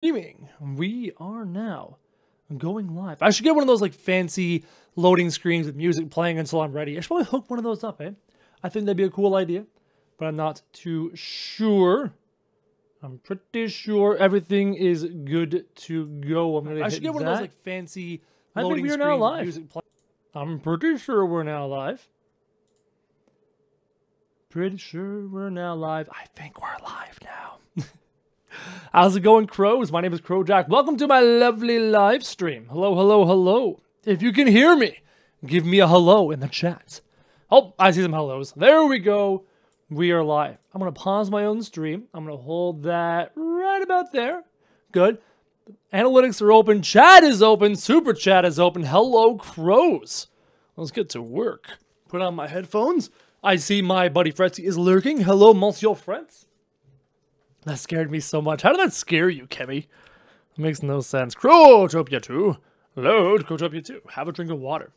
Streaming. We are now going live. I should get one of those like fancy loading screens with music playing until I'm ready. I should probably hook one of those up, eh? I think that'd be a cool idea, but I'm not too sure. I'm pretty sure everything is good to go. I should get one of those like fancy loading screens with music playing. I'm pretty sure we're now live. Pretty sure we're now live. I think we're live now. How's it going, crows? My name is Krojak. Welcome to my lovely live stream. Hello, hello, hello. If you can hear me, give me a hello in the chat. Oh, I see some hellos. There we go. We are live. I'm going to pause my own stream. I'm going to hold that right about there. Good. Analytics are open. Chat is open. Super chat is open. Hello, crows. Let's get to work. Put on my headphones. I see my buddy Fretzy is lurking. Hello, Monsieur Fretz. That scared me so much. How did that scare you, Keoni? It makes no sense. Crotopia 2. Hello, Crotopia 2. Have a drink of water.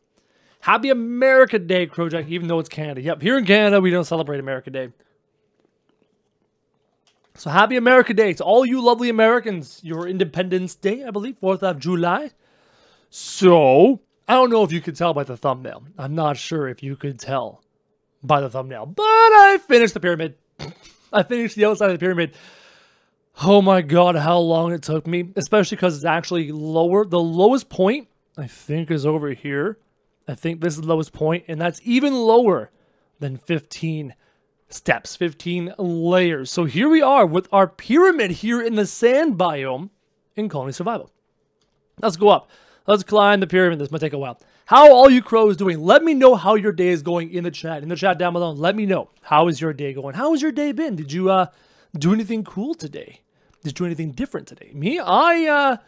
Happy America Day, Krojak, even though it's Canada. Yep, here in Canada, we don't celebrate America Day. So happy America Day to all you lovely Americans. Your Independence Day, I believe, 4th of July. So, I don't know if you could tell by the thumbnail. I'm not sure if you could tell by the thumbnail. But I finished the pyramid. I finished the outside of the pyramid. Oh my god, how long it took me. Especially because it's actually lower. The lowest point, I think, is over here. I think this is the lowest point. And that's even lower than 15 steps. 15 layers. So here we are with our pyramid here in the sand biome in Colony Survival. Let's go up. Let's climb the pyramid. This might take a while. How are all you crows doing? Let me know how your day is going in the chat. In the chat down below, let me know. How is your day going? How has your day been? Did you do anything cool today? Did you do anything different today? Me? I've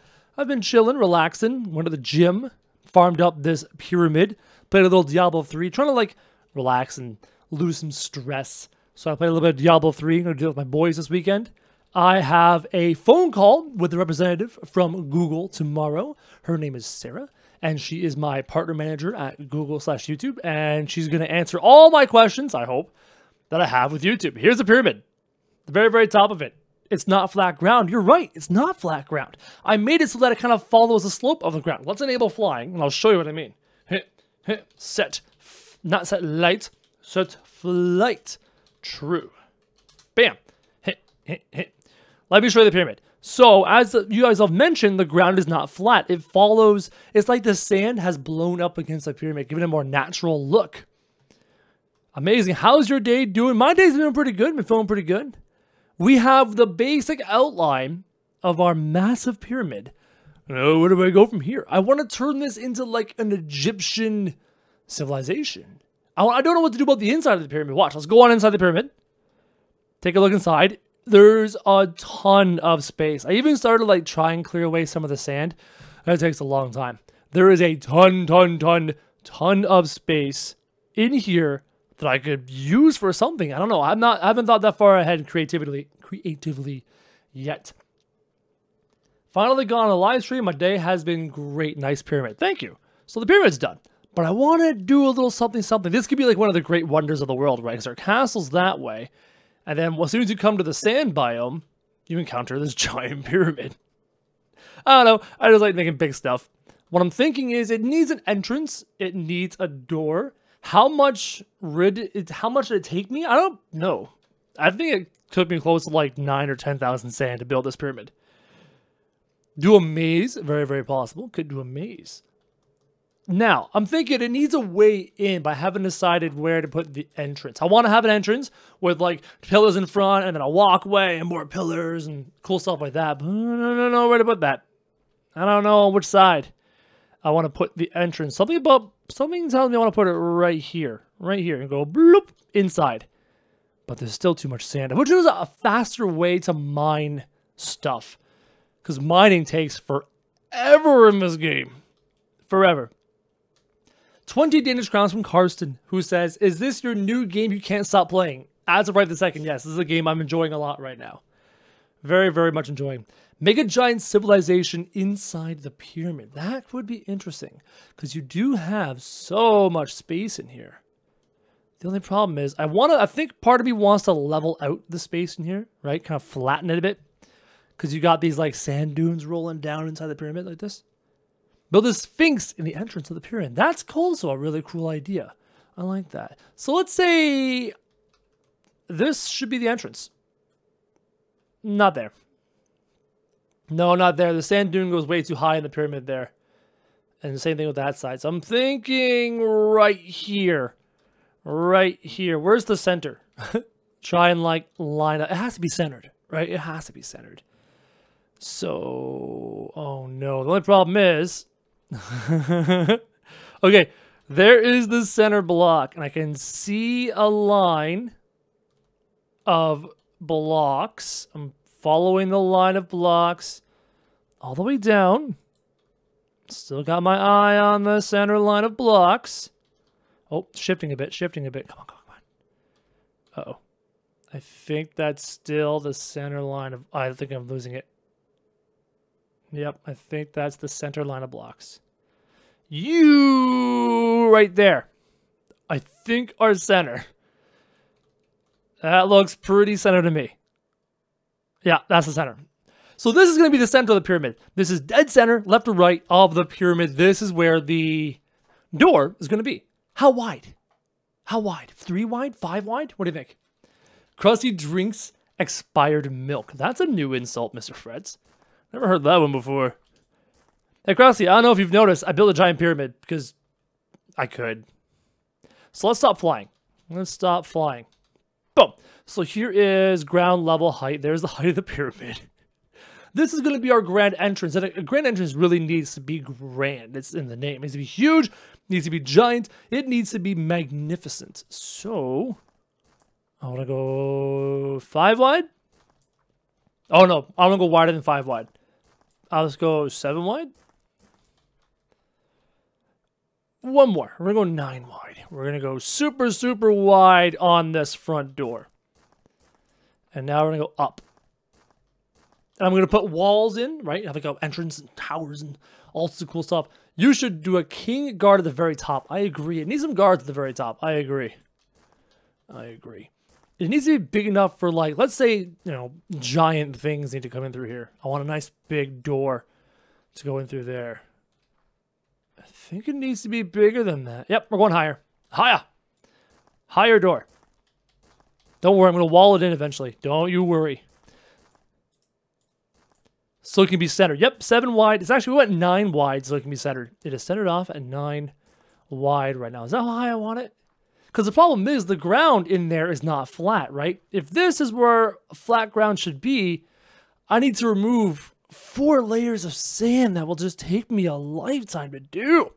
been chilling, relaxing. Went to the gym. Farmed up this pyramid. Played a little Diablo 3. Trying to like relax and lose some stress. So I played a little bit of Diablo 3. I'm going to deal with my boys this weekend. I have a phone call with a representative from Google tomorrow. Her name is Sarah. And she is my partner manager at Google/YouTube. And she's going to answer all my questions, I hope, that I have with YouTube. Here's the pyramid. The very, very top of it. It's not flat ground. You're right. It's not flat ground. I made it so that it kind of follows the slope of the ground. Let's enable flying, and I'll show you what I mean. Set. Not set light. Set flight. True. Bam. Let me show you the pyramid. So, as you guys have mentioned, the ground is not flat. It follows, it's like the sand has blown up against the pyramid, giving it a more natural look. Amazing. How's your day doing? My day's been pretty good. Been feeling pretty good. We have the basic outline of our massive pyramid. Where do I go from here? I want to turn this into like an Egyptian civilization. I don't know what to do about the inside of the pyramid. Watch, let's go on inside the pyramid. Take a look inside. There's a ton of space. I even started like try and clear away some of the sand. That takes a long time. There is a ton of space in here that I could use for something. I don't know. I haven't thought that far ahead creatively yet. Finally got on a live stream. My day has been great. Nice pyramid. Thank you. So the pyramid's done. But I want to do a little something. This could be like one of the great wonders of the world, right? Because our castle's that way. And then as soon as you come to the sand biome, you encounter this giant pyramid. I don't know. I just like making big stuff. What I'm thinking is it needs an entrance. It needs a door. How much did it take me? I don't know. I think it took me close to like 9 or 10,000 sand to build this pyramid. Do a maze. Very, very possible. Could do a maze. Now, I'm thinking it needs a way in, but I haven't decided where to put the entrance. I want to have an entrance with like pillars in front and then a walkway and more pillars and cool stuff like that. But I don't know where to put that. I don't know on which side I want to put the entrance. Something tells me I want to put it right here, and go bloop inside. But there's still too much sand, which is a faster way to mine stuff, because mining takes forever in this game, forever. 20 Danish crowns from Karsten, who says, is this your new game you can't stop playing? As of right this second, yes, this is a game I'm enjoying a lot right now. Very, very much enjoying. Make a giant civilization inside the pyramid. That would be interesting, because you do have so much space in here. The only problem is, I think part of me wants to level out the space in here, right? Kind of flatten it a bit. Because you got these like sand dunes rolling down inside the pyramid like this. Build a sphinx in the entrance of the pyramid. That's also a really cool idea. I like that. So let's say this should be the entrance. Not there. No, not there. The sand dune goes way too high in the pyramid there. And the same thing with that side. So I'm thinking right here. Right here. Where's the center? Try and like line up. It has to be centered, right? It has to be centered. So, oh no. The only problem is, okay, there is the center block, and I can see a line of blocks. I'm following the line of blocks all the way down. Still got my eye on the center line of blocks. Oh, shifting a bit, shifting a bit. Come on, come on, come on. Uh-oh. I think that's still the center line of... I think I'm losing it. Yep, I think that's the center line of blocks. You right there. I think our center. That looks pretty center to me. Yeah, that's the center. So this is going to be the center of the pyramid. This is dead center, left or right of the pyramid. This is where the door is going to be. How wide? How wide? 3 wide? 5 wide? What do you think? Krusty drinks expired milk. That's a new insult, Mr. Freds. Never heard that one before. Hey, Krusty, I don't know if you've noticed, I built a giant pyramid because I could. So let's stop flying. Let's stop flying. Boom. So here is ground level height. There's the height of the pyramid. This is going to be our grand entrance. And a grand entrance really needs to be grand. It's in the name. It needs to be huge. It needs to be giant. It needs to be magnificent. So I want to go 5 wide. Oh, no. I want to go wider than 5 wide. I'll just go 7 wide. One more. We're going to go 9 wide. We're going to go super, super wide on this front door. And now we're going to go up. And I'm going to put walls in, right? Have like an entrance and towers and all sorts of cool stuff. You should do a king guard at the very top. I agree. It needs some guards at the very top. I agree. I agree. It needs to be big enough for, like, let's say, you know, giant things need to come in through here. I want a nice big door to go in through there. I think it needs to be bigger than that. Yep, we're going higher. Higher. Higher door. Don't worry, I'm going to wall it in eventually. Don't you worry. So it can be centered. Yep, 7 wide. It's actually, we went 9 wide so it can be centered. It is centered off at 9 wide right now. Is that how high I want it? Because the problem is the ground in there is not flat, right? If this is where flat ground should be, I need to remove 4 layers of sand that will just take me a lifetime to do.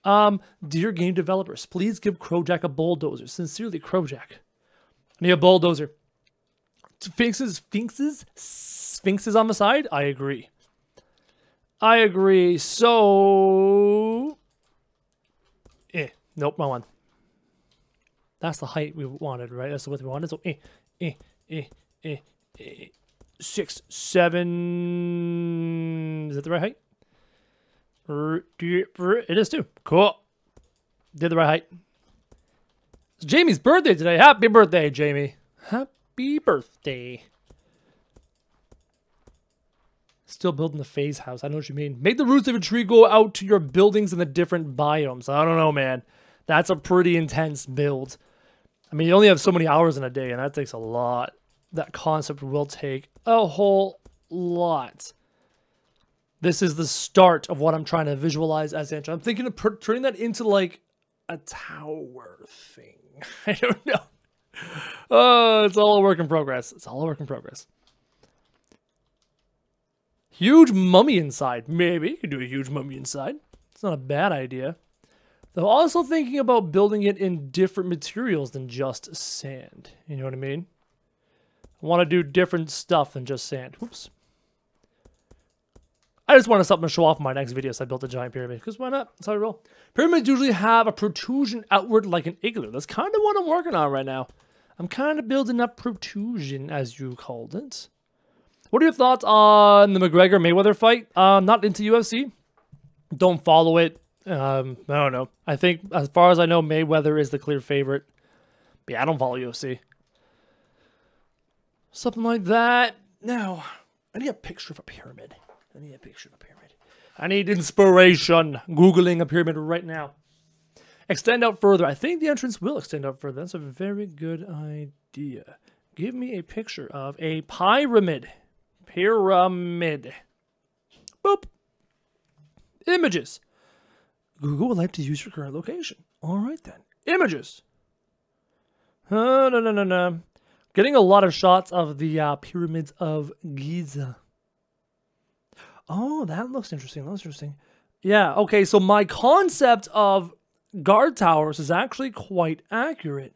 Dear game developers, please give Krojak a bulldozer. Sincerely, Krojak. I need a bulldozer. Sphinxes on the side? I agree. I agree. So... Nope, wrong one. That's the height we wanted, right? That's the width we wanted. So 6, 7... Is that the right height? It is too. Cool. Did the right height. It's Jamie's birthday today. Happy birthday, Jamie. Happy birthday. Still building the phase house. I know what you mean. Make the roots of a tree go out to your buildings in the different biomes. I don't know, man. That's a pretty intense build. I mean, you only have so many hours in a day, and that takes a lot. That concept will take a whole lot. This is the start of what I'm trying to visualize as intro. I'm thinking of turning that into like a tower thing. I don't know. Oh, it's all a work in progress. It's all a work in progress. Huge mummy inside. Maybe you could do a huge mummy inside. It's not a bad idea. Though also thinking about building it in different materials than just sand. You know what I mean? I want to do different stuff than just sand. Oops. I just wanted something to show off in my next video, so I built a giant pyramid. Because why not? That's how I roll. Pyramids usually have a protrusion outward like an igloo. That's kind of what I'm working on right now. I'm kind of building up protrusion, as you called it. What are your thoughts on the McGregor-Mayweather fight? Not into UFC. Don't follow it. I don't know. I think, as far as I know, Mayweather is the clear favorite. But yeah, I don't follow UFC. Something like that. Now, I need a picture of a pyramid. I need inspiration. Googling a pyramid right now. Extend out further. I think the entrance will extend out further. That's a very good idea. Give me a picture of a pyramid. Pyramid. Boop. Images. Google would like to use your current location. All right then. Images. No. Getting a lot of shots of the pyramids of Giza. Oh, that looks interesting. Yeah, okay, so my concept of guard towers is actually quite accurate.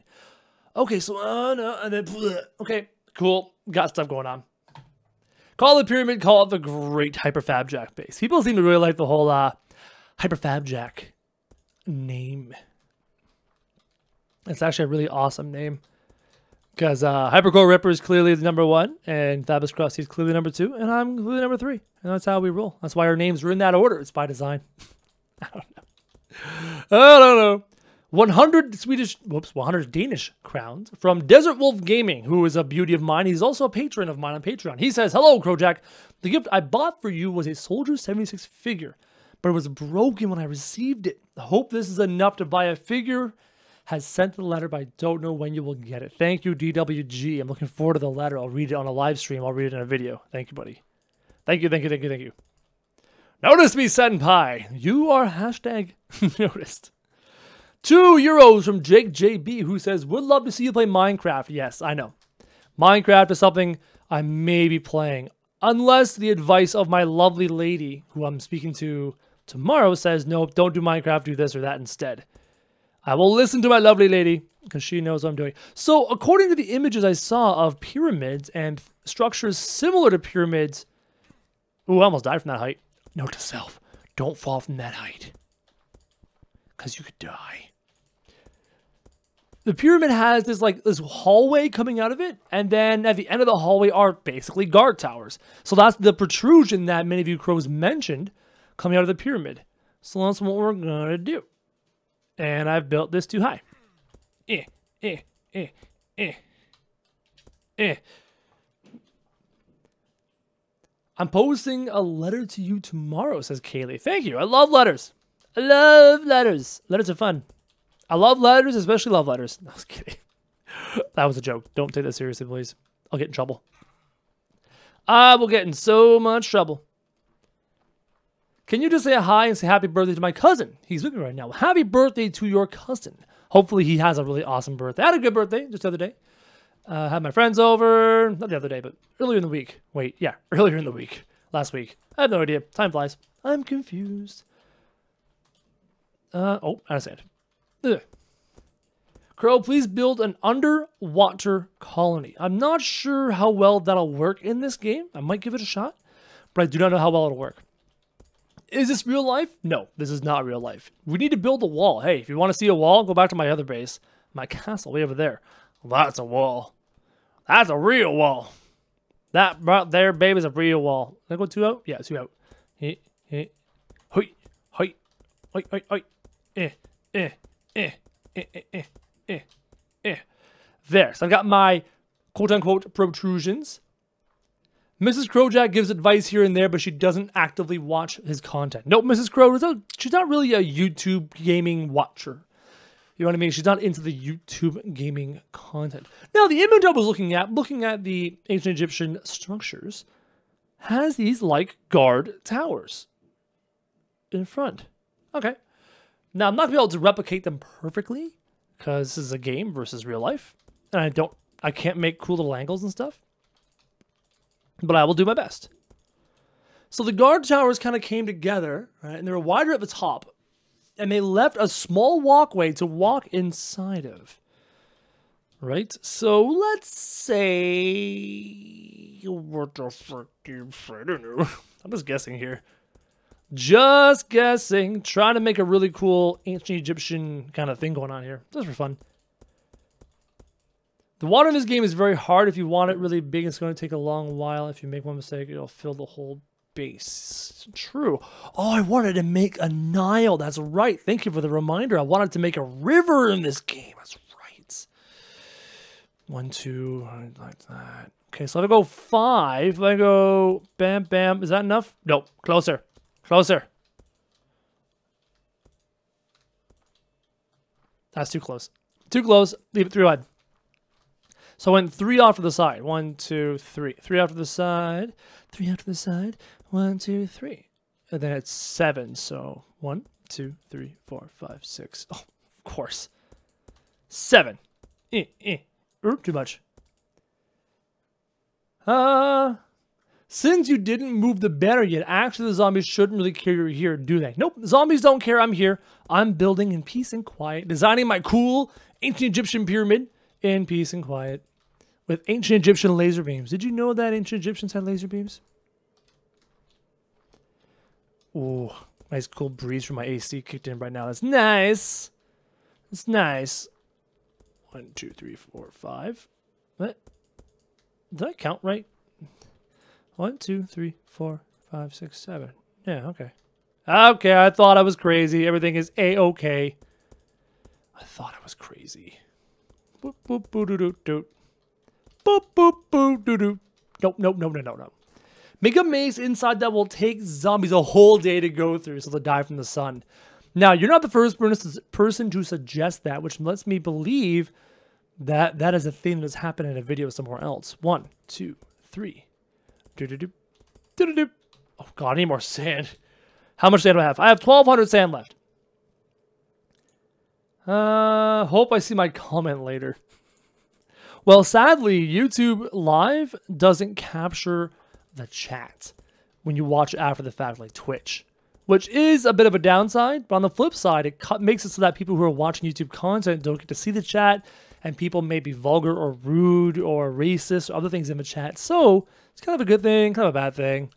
Okay, so, no, and then, okay, cool. Got stuff going on. Call it pyramid, call it the Great Hyperfab Jack base. People seem to really like the whole Hyperfab Jack name. It's actually a really awesome name. Because Hypercore Ripper is clearly the #1, and Fabulous Krusty is clearly #2, and I'm clearly #3. And that's how we roll. That's why our names are in that order. It's by design. I don't know. 100 Danish crowns from Desert Wolf Gaming, who is a beauty of mine. He's also a patron of mine on Patreon. He says, "Hello, Krojak. The gift I bought for you was a Soldier 76 figure, but it was broken when I received it. I hope this is enough to buy a figure. Has sent the letter, but I don't know when you will get it. Thank you, DWG. I'm looking forward to the letter. I'll read it on a live stream. I'll read it in a video. Thank you, buddy. Thank you. Notice me, Senpai. You are hashtag noticed. €2 from Jake JB, who says, would love to see you play Minecraft. Yes, I know. Minecraft is something I may be playing, unless the advice of my lovely lady, who I'm speaking to tomorrow, says, no, don't do Minecraft, do this or that instead. I will listen to my lovely lady, because she knows what I'm doing. So, according to the images I saw of pyramids and structures similar to pyramids... Ooh, I almost died from that height. Note to self, don't fall from that height. Because you could die. The pyramid has this hallway coming out of it, and then at the end of the hallway are basically guard towers. So that's the protrusion that many of you crows mentioned coming out of the pyramid. So that's what we're going to do. And I've built this too high. I'm posting a letter to you tomorrow, says Kaylee. Thank you. I love letters. I love letters. Letters are fun. I love letters, especially love letters. No, I was kidding. That was a joke. Don't take that seriously, please. I'll get in trouble. I will get in so much trouble. Can you just say hi and say happy birthday to my cousin? He's with me right now. Happy birthday to your cousin. Hopefully he has a really awesome birthday. I had a good birthday just the other day. Had my friends over. Not the other day, but earlier in the week. Wait, yeah, earlier in the week. Last week. I have no idea. Time flies. I'm confused. Oh, I understand. Ugh. Crow, please build an underwater colony. I'm not sure how well that'll work in this game. I might give it a shot, but I do not know how well it'll work. Is this real life? No, this is not real life. We need to build a wall. Hey, if you want to see a wall, go back to my other base. My castle way over there. Well, that's a wall. That's a real wall. That right there, babe, is a real wall. Did I go 2 out? Yeah, 2 out. Hoi, hoi, hoi, hoi, hoi. There. So I've got my quote-unquote protrusions. Mrs. Krojak gives advice here and there, but she doesn't actively watch his content. Nope, Mrs. Crow, she's not really a YouTube gaming watcher. You know what I mean? She's not into the YouTube gaming content. Now, the image I was looking at the ancient Egyptian structures, has these like guard towers in front. Okay. Now, I'm not going to be able to replicate them perfectly, because this is a game versus real life. And I can't make cool little angles and stuff. But I will do my best. So the guard towers kind of came together, right? And they were wider at the top. And they left a small walkway to walk inside of. Right? So let's say... What the fuck you say? I don't know. I'm just guessing here. Just guessing. Trying to make a really cool ancient Egyptian kind of thing going on here. Just for fun. The water in this game is very hard. If you want it really big, it's going to take a long while. If you make one mistake, it'll fill the whole base. True. Oh, I wanted to make a Nile. That's right. Thank you for the reminder. I wanted to make a river in this game. That's right. 1, 2, like that. Okay, so if I go 5, if I go bam, bam, is that enough? Nope. Closer. Closer. That's too close. Too close. Leave it 3 wide. So I went 3 off to the side. 1, 2, 3. 3 off to the side. 3 off to the side. 1, 2, 3. And then it's 7. So 1, 2, 3, 4, 5, 6. Oh, of course. 7. Too much. Since you didn't move the banner yet, actually the zombies shouldn't really care you're here, do they? Nope, the zombies don't care I'm here. I'm building in peace and quiet, designing my cool ancient Egyptian pyramid in peace and quiet with ancient Egyptian laser beams. Did you know that ancient Egyptians had laser beams? Ooh, nice cool breeze from my AC kicked in right now. That's nice. That's nice. 1, 2, 3, 4, 5. What? Did I count right? 1, 2, 3, 4, 5, 6, 7. Yeah, okay. Okay, I thought I was crazy. Everything is A-okay. I thought I was crazy. Boop, boop, boo, doo, doo, doo. Boop, boop, boo, doo, doo. Nope, nope, no, no, no, no. Make a maze inside that will take zombies a whole day to go through so they'll die from the sun. Now, you're not the first person to suggest that, which lets me believe that that is a thing that's happened in a video somewhere else. 1, 2, 3. Do-do-do. Do-do-do. Oh, God, I need more sand. How much sand do I have? I have 1,200 sand left. Hope I see my comment later. Well, sadly, YouTube Live doesn't capture the chat when you watch after the fact, like Twitch, which is a bit of a downside. But on the flip side, it makes it so that people who are watching YouTube content don't get to see the chat, and people may be vulgar or rude or racist or other things in the chat. So it's kind of a good thing, kind of a bad thing.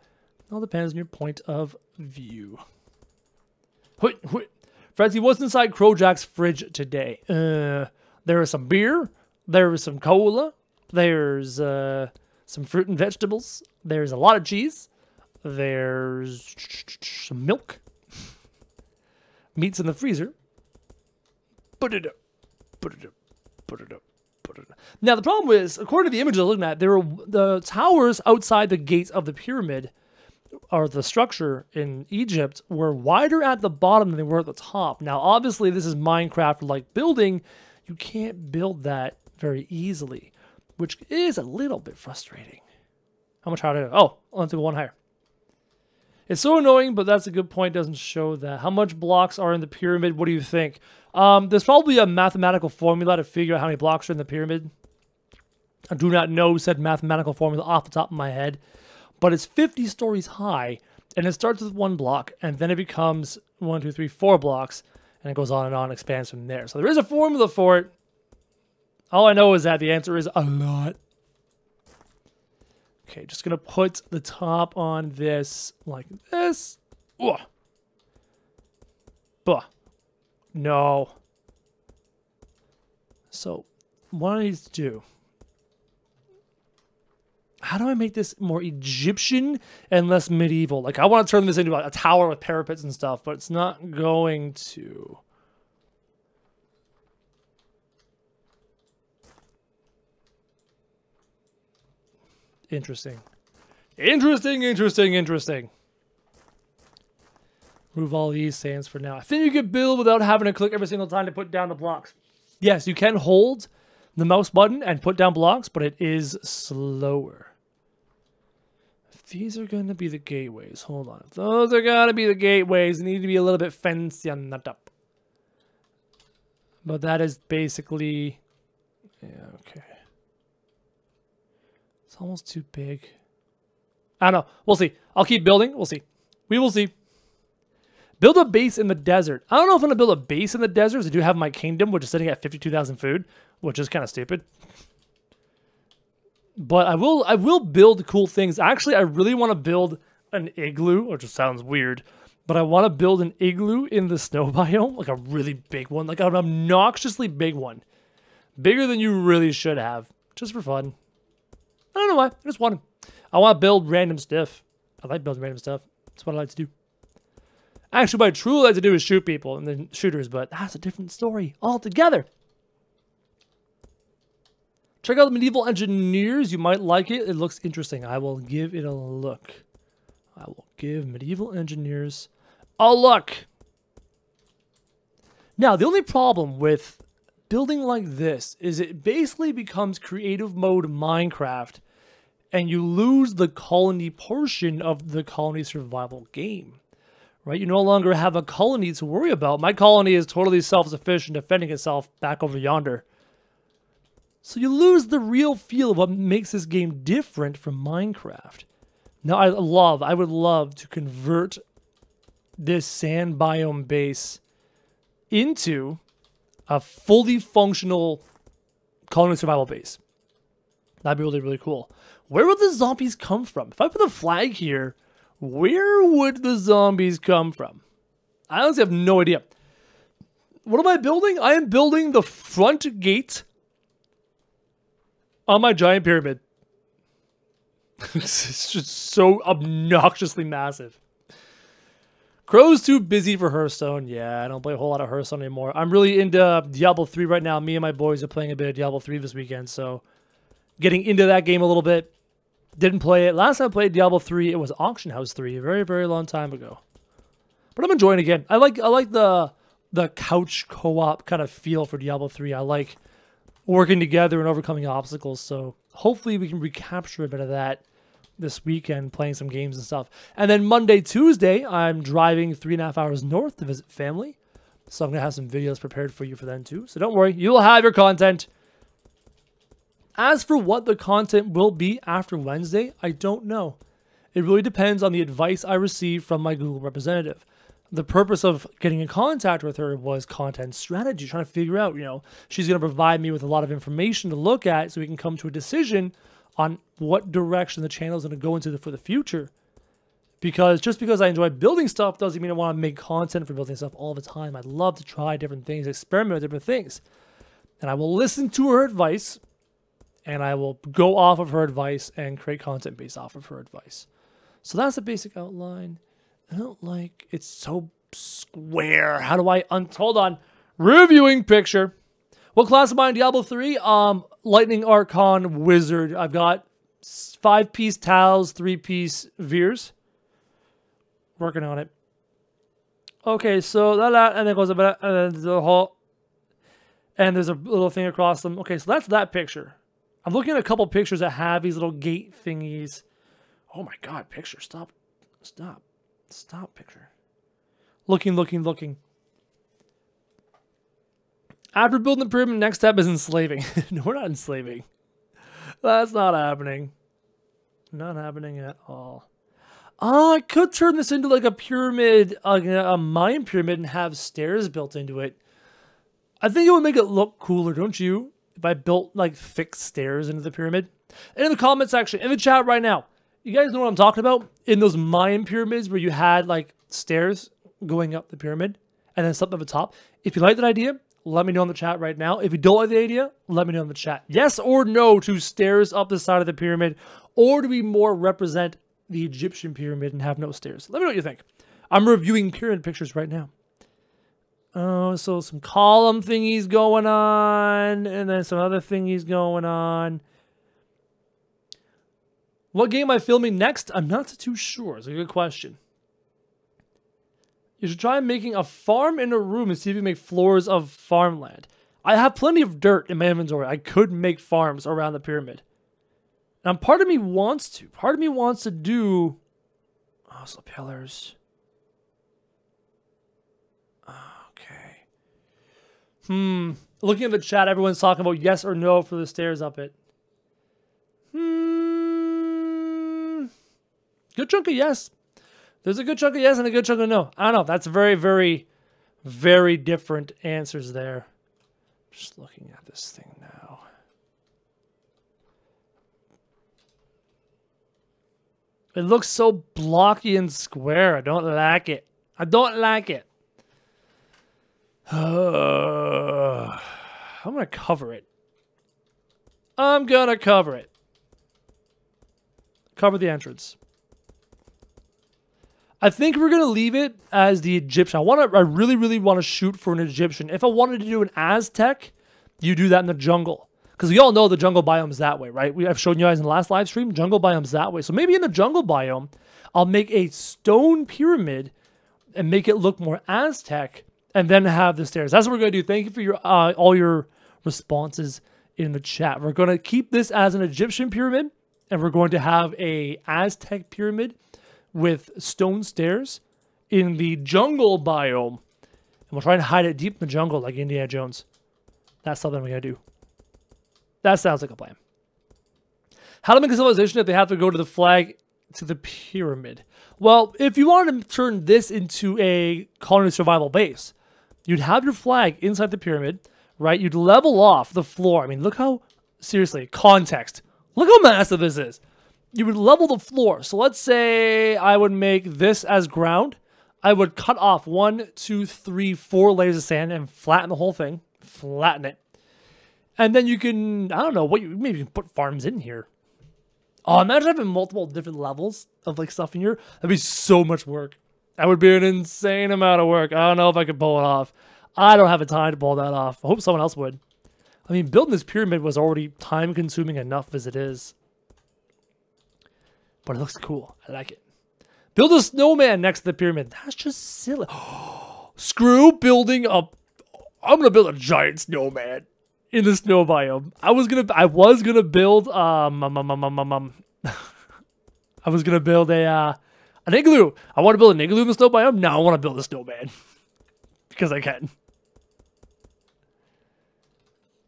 It all depends on your point of view. Frenzy, what's inside Krojak's fridge today? There is some beer. There is some cola. There's some fruit and vegetables. There's a lot of cheese. There's some milk. Meat's in the freezer. Put it up. Put it up. Put it up. Put it up. Now, the problem is, according to the images I was looking at, there were the towers outside the gates of the pyramid, or the structure in Egypt, were wider at the bottom than they were at the top. Now, obviously, this is Minecraft-like building. You can't build that very easily, which is a little bit frustrating. How much harder? Oh, I'll have to go one higher. It's so annoying, but that's a good point. Doesn't show that. How much blocks are in the pyramid? What do you think? There's probably a mathematical formula to figure out how many blocks are in the pyramid. I do not know said mathematical formula off the top of my head, but it's 50 stories high, and it starts with 1 block, and then it becomes 1, 2, 3, 4 blocks, and it goes on and expands from there. So there is a formula for it. All I know is that the answer is a lot. Okay, just gonna put the top on this like this. Ugh. Buh. No. So, what I need to do... How do I make this more Egyptian and less medieval? Like, I want to turn this into a tower with parapets and stuff, but it's not going to. Interesting. Interesting, interesting, interesting. Remove all these sands for now. I think you can build without having to click every single time to put down the blocks. Yes, you can hold the mouse button and put down blocks, but it is slower. If these are going to be the gateways, hold on. If those are going to be the gateways, they need to be a little bit fancy on that up. But that is basically... Yeah, okay. It's almost too big. I don't know. We'll see. I'll keep building. We'll see. We will see. Build a base in the desert. I don't know if I'm going to build a base in the desert. I do have my kingdom, which is sitting at 52,000 food, which is kind of stupid. But I will build cool things. Actually, I really want to build an igloo, which just sounds weird. But I want to build an igloo in the snow biome, like a really big one, like an obnoxiously big one. Bigger than you really should have, just for fun. I don't know why. I just want to. I want to build random stuff. I like building random stuff. That's what I like to do. Actually, what I truly like to do is shoot people and then shooters, but that's a different story altogether. Check out Medieval Engineers. You might like it. It looks interesting. I will give it a look. I will give Medieval Engineers a look. Now, the only problem with building like this is it basically becomes creative mode Minecraft, and you lose the colony portion of the colony survival game, right? You no longer have a colony to worry about. My colony is totally self-sufficient, defending itself back over yonder. So you lose the real feel of what makes this game different from Minecraft. Now, I would love to convert this sand biome base into a fully functional colony survival base. That'd be really, really cool. Where would the zombies come from? If I put a flag here, where would the zombies come from? I honestly have no idea. What am I building? I am building the front gate on my giant pyramid. It's just so obnoxiously massive. Crow's too busy for Hearthstone. Yeah, I don't play a whole lot of Hearthstone anymore. I'm really into Diablo 3 right now. Me and my boys are playing a bit of Diablo 3 this weekend, so getting into that game a little bit. Didn't play it. Last time I played Diablo 3, it was Auction House 3, a very, very long time ago. But I'm enjoying it again. I like the couch co-op kind of feel for Diablo 3. I like working together and overcoming obstacles, so hopefully we can recapture a bit of that this weekend, playing some games and stuff. And then Monday, Tuesday, I'm driving 3.5 hours north to visit family. So I'm going to have some videos prepared for you for then too. So don't worry, you'll have your content. As for what the content will be after Wednesday, I don't know. It really depends on the advice I receive from my Google representative. The purpose of getting in contact with her was content strategy, trying to figure out, she's going to provide me with a lot of information to look at so we can come to a decision on what direction the channel is going to go into for the future. Because just because I enjoy building stuff doesn't mean I want to make content for building stuff all the time. I love to try different things, experiment with different things. And I will listen to her advice, and I will go off of her advice and create content based off of her advice. So that's the basic outline. I don't like, it's so square. How do I, hold on. Reviewing picture. What class am I in Diablo 3? Lightning Archon Wizard. I've got 5-piece Tals, 3-piece Veers. Working on it. Okay, so that, and then goes about, and then the whole, and there's a little thing across them. Okay, so that's that picture. I'm looking at a couple pictures that have these little gate thingies. Oh my god, picture, stop, picture. Looking. After building the pyramid, next step is enslaving. No, we're not enslaving. That's not happening. Not happening at all. I could turn this into like a pyramid, a mine pyramid, and have stairs built into it. I think it would make it look cooler, don't you? If I built like thick stairs into the pyramid. And in the comment section, in the chat right now, you guys know what I'm talking about? In those Mayan pyramids where you had like stairs going up the pyramid and then something at the top. If you like that idea, let me know in the chat right now. If you don't like the idea, let me know in the chat. Yes or no to stairs up the side of the pyramid, or do we more represent the Egyptian pyramid and have no stairs? Let me know what you think. I'm reviewing pyramid pictures right now. Oh, so some column thingies going on, and then some other thingies going on. What game am I filming next? I'm not too sure. It's a good question. You should try making a farm in a room and see if you can make floors of farmland. I have plenty of dirt in my inventory. I could make farms around the pyramid. Now, part of me wants to. Part of me wants to do... Oh, so pillars. Okay. Looking at the chat, everyone's talking about yes or no for the stairs up it. Good chunk of yes. There's a good chunk of yes and a good chunk of no. I don't know. That's very, very, very different answers there. Just looking at this thing now. It looks so blocky and square. I don't like it. I don't like it. I'm going to cover it. I'm going to cover it. Cover the entrance. I think we're going to leave it as the Egyptian. I really, really want to shoot for an Egyptian. If I wanted to do an Aztec, you do that in the jungle. Because we all know the jungle biome's that way, right? I've shown you guys in the last live stream, jungle biome's that way. So maybe in the jungle biome, I'll make a stone pyramid and make it look more Aztec, and then have the stairs. That's what we're going to do. Thank you for your all your responses in the chat. We're going to keep this as an Egyptian pyramid, and we're going to have a Aztec pyramid with stone stairs in the jungle biome. And we'll try and hide it deep in the jungle like Indiana Jones. That's something we're going to do. That sounds like a plan. How to make a civilization if they have to go to the flag to the pyramid? Well, if you wanted to turn this into a colony survival base, you'd have your flag inside the pyramid, right? You'd level off the floor. I mean, look how, seriously, context. Look how massive this is. You would level the floor. So let's say I would make this as ground. I would cut off 1, 2, 3, 4 layers of sand and flatten the whole thing. Flatten it. And then you can, I don't know, maybe you can put farms in here. Oh, imagine having multiple different levels of like stuff in here. That'd be so much work. That would be an insane amount of work. I don't know if I could pull it off. I don't have the time to pull that off. I hope someone else would. I mean, building this pyramid was already time-consuming enough as it is. But it looks cool. I like it. Build a snowman next to the pyramid. That's just silly. Screw building a... I'm going to build a giant snowman in the snow biome. I was gonna build I was gonna build an igloo. I want to build an igloo in the snow biome. Now I want to build a snowman because I can.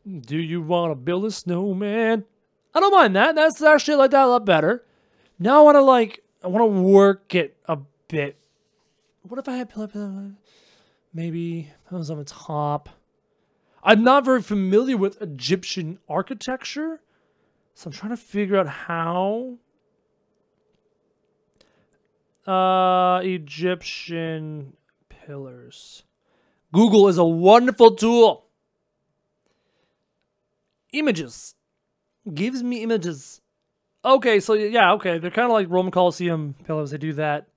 Do you want to build a snowman? I don't mind that. That's actually like that a lot better. Now I want to work it a bit. What if I had pillar? Maybe pillars on the top. I'm not very familiar with Egyptian architecture, so I'm trying to figure out how. Egyptian pillars. Google is a wonderful tool. Images. Gives me images. Okay, so yeah, okay. They're kind of like Roman Colosseum pillars. They do that.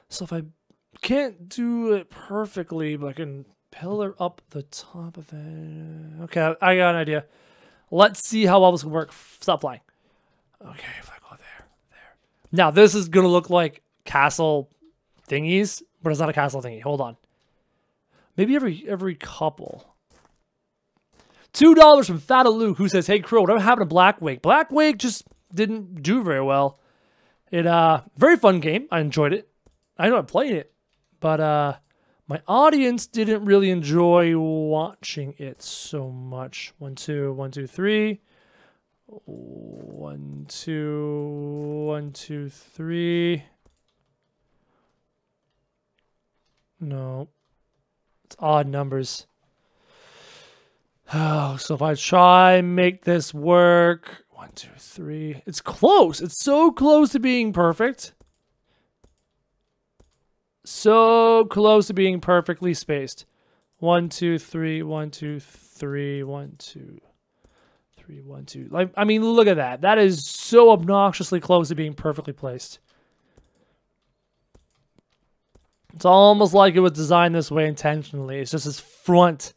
So if I can't do it perfectly, but I can pillar up the top of it. Okay, I got an idea. Let's see how well this can work. Stop flying. Okay, if I go there. Now, this is going to look like castle thingies, but it's not a castle thingy. Hold on. Maybe every couple. $2 from Fataloo, who says, "Hey, Crow, whatever happened to Black Wake? Black Wake just didn't do very well. It, very fun game. I enjoyed it. I know I played it, but, my audience didn't really enjoy watching it so much. 1, 2, 1, 2, 3. 1, 2, 1, 2, 3. No. It's odd numbers. Oh, so if I try and make this work. 1, 2, 3. It's close. It's so close to being perfect. So close to being perfectly spaced. 1, 2, 3, 1, 2, 3, 1, 2, 3, 1, 2. Like, I mean, look at that. That is so obnoxiously close to being perfectly placed. It's almost like it was designed this way intentionally. It's just his front.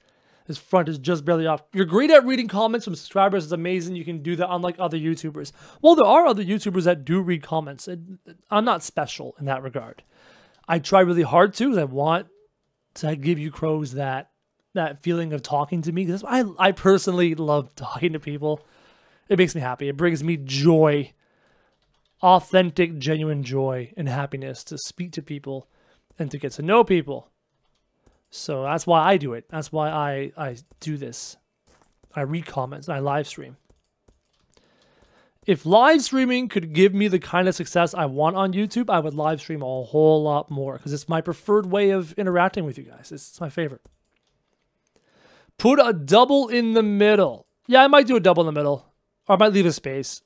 His front is just barely off. You're great at reading comments from subscribers. It's amazing you can do that, unlike other YouTubers. Well, there are other YouTubers that do read comments. I'm not special in that regard. I try really hard to, because I want to give you crows that feeling of talking to me. Because I personally love talking to people. It makes me happy. It brings me joy. Authentic, genuine joy and happiness to speak to people and to get to know people. So that's why I do it. That's why I do this. I read comments and I live stream. If live streaming could give me the kind of success I want on YouTube, I would live stream a whole lot more because it's my preferred way of interacting with you guys. It's my favorite. Put a double in the middle. Yeah, I might do a double in the middle. Or I might leave a space.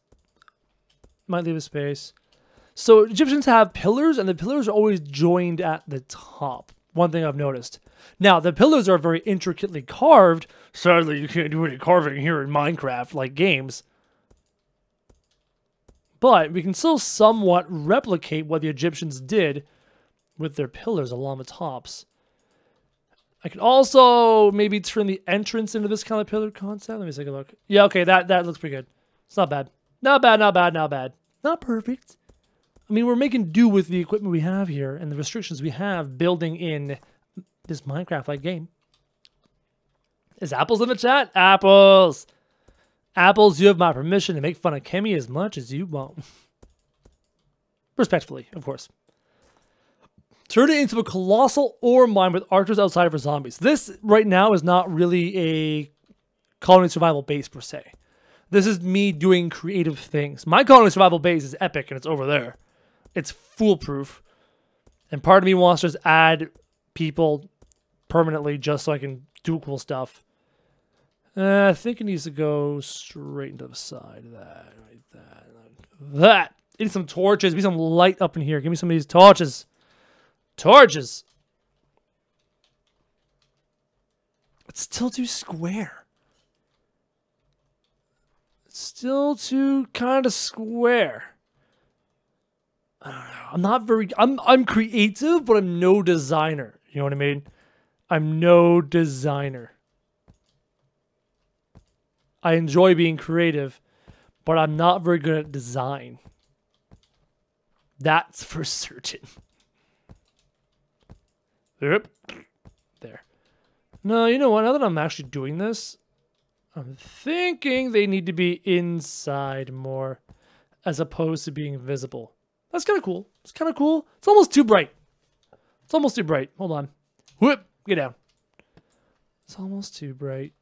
So Egyptians have pillars, and the pillars are always joined at the top. One thing I've noticed. Now, the pillars are very intricately carved. Sadly, you can't do any carving here in Minecraft like games. But we can still somewhat replicate what the Egyptians did with their pillars along the tops. I could also maybe turn the entrance into this kind of pillar concept. Let me take a look. Yeah, okay, that looks pretty good. It's not bad. Not bad, not bad, not bad. Not perfect. I mean, we're making do with the equipment we have here and the restrictions we have building in this Minecraft-like game. Is Apples in the chat? Apples! Apples, you have my permission to make fun of Keoni as much as you want. Respectfully, of course. Turn it into a colossal ore mine with archers outside for zombies. This, right now, is not really a colony survival base, per se. This is me doing creative things. My colony survival base is epic, and it's over there. It's foolproof. And part of me wants to just add people permanently just so I can do cool stuff. I think it needs to go straight into the side of that. Like that. I need some torches. Give me some light up in here. Give me some of these torches. Torches! It's still too square. It's still too kind of square. I don't know. I'm not very... I'm creative, but I'm no designer. You know what I mean? I'm no designer. I enjoy being creative, but I'm not very good at design. That's for certain. Yep. There. No, you know what? Now that I'm actually doing this, I'm thinking they need to be inside more as opposed to being visible. That's kind of cool. It's kind of cool. It's almost too bright. It's almost too bright. Hold on. Whoop. Get down. It's almost too bright.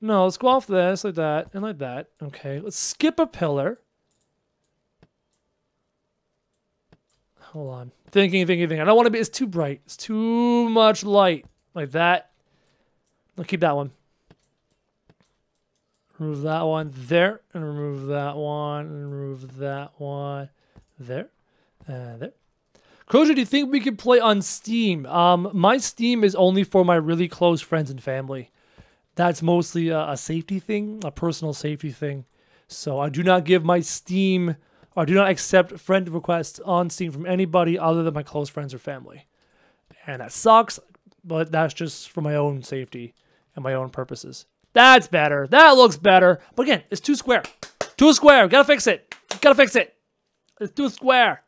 No, let's go off this like that and like that. Okay, let's skip a pillar. Hold on. Thinking. I don't want to be... It's too bright. It's too much light. Like that. I'll keep that one. Remove that one there. And remove that one. And remove that one there. There. Krojak, do you think we can play on Steam? My Steam is only for my really close friends and family. That's mostly a safety thing. A personal safety thing. So I do not give my Steam... I do not accept friend requests on Steam from anybody other than my close friends or family. And that sucks, but that's just for my own safety and my own purposes. That's better. That looks better. But again, it's too square. Too square. Gotta fix it. Gotta fix it. It's too square.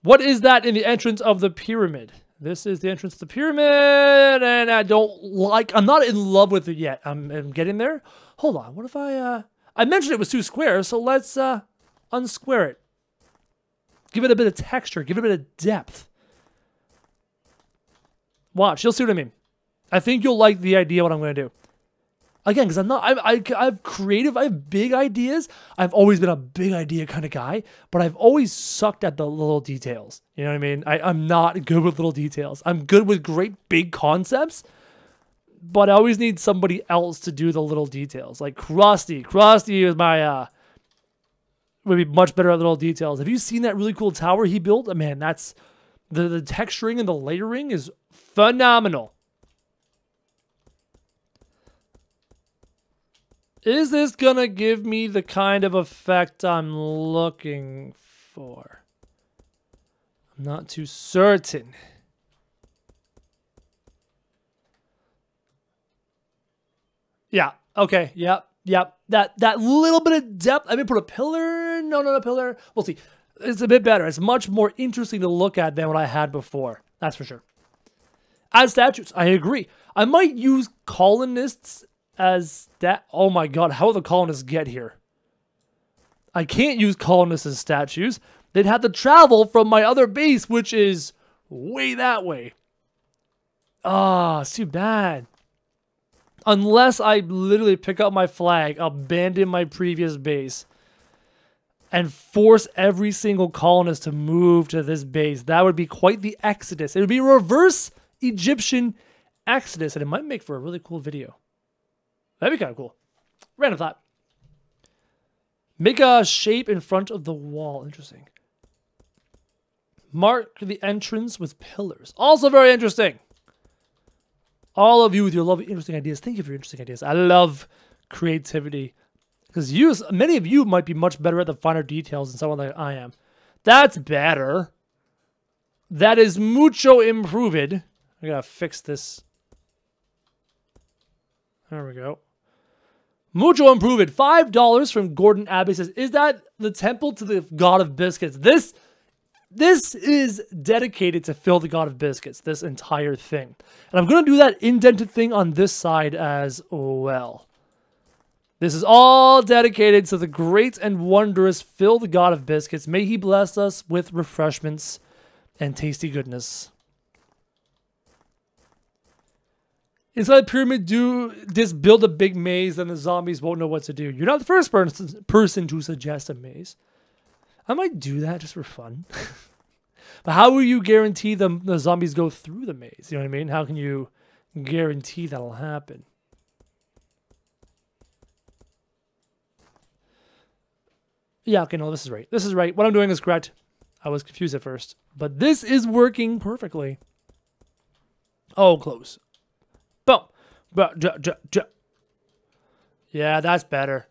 What is that in the entrance of the pyramid? This is the entrance to the pyramid, and I don't like... I'm not in love with it yet. I'm getting there. Hold on. What if I mentioned it was too square, so let's... unsquare it. Give it a bit of texture. Give it a bit of depth. Watch. You'll see what I mean. I think you'll like the idea of what I'm going to do. Again, because I'm creative. I have big ideas. I've always been a big idea kind of guy, but I've always sucked at the little details. You know what I mean? I'm not good with little details. I'm good with great big concepts, but I always need somebody else to do the little details. Like Krusty. Krusty is my... would be much better at little details. Have you seen that really cool tower he built? Oh, man, that's... The texturing and the layering is phenomenal. Is this gonna give me the kind of effect I'm looking for? I'm not too certain. Yeah, okay, yep. That little bit of depth. I mean, put a pillar. No, not a pillar. We'll see. It's a bit better. It's much more interesting to look at than what I had before. That's for sure. Add statues. I agree. I might use colonists as that. Oh my god, how will the colonists get here? I can't use colonists as statues. They'd have to travel from my other base, which is way that way. Ah, it's too bad. Unless I literally pick up my flag, abandon my previous base, and force every single colonist to move to this base. That would be quite the exodus. It would be a reverse Egyptian exodus, and it might make for a really cool video. That'd be kind of cool. Random thought. Make a shape in front of the wall. Interesting. Mark the entrance with pillars. Also very interesting. All of you with your lovely, interesting ideas. Thank you for your interesting ideas. I love creativity. Because many of you might be much better at the finer details than someone like I am. That's better. That is mucho improved. I gotta fix this. There we go. Mucho improve it. $5 from Gordon Abbey says, is that the temple to the god of biscuits? This is dedicated to Phil, the god of biscuits, this entire thing. And I'm going to do that indented thing on this side as well. This is all dedicated to the great and wondrous Phil, the god of biscuits. May he bless us with refreshments and tasty goodness. Inside the pyramid, do this build a big maze, then the zombies won't know what to do. You're not the first person to suggest a maze. I might do that just for fun. But how will you guarantee the zombies go through the maze? You know what I mean? How can you guarantee that'll happen? Yeah, okay, no, this is right. This is right. What I'm doing is correct. I was confused at first. But this is working perfectly. Oh, close. Boom. Yeah, that's better.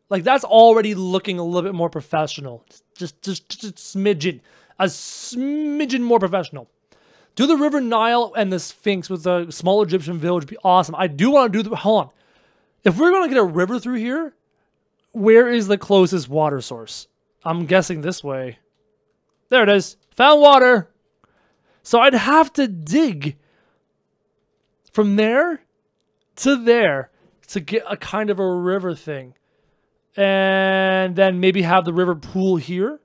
Like, that's already looking a little bit more professional. Just a smidgen. A smidgen more professional. Do the River Nile and the Sphinx with the small Egyptian village be awesome. I do want to do the... Hold on. If we're going to get a river through here, where is the closest water source? I'm guessing this way. There it is. Found water. So I'd have to dig from there to get a kind of a river thing. And then maybe have the river pool here.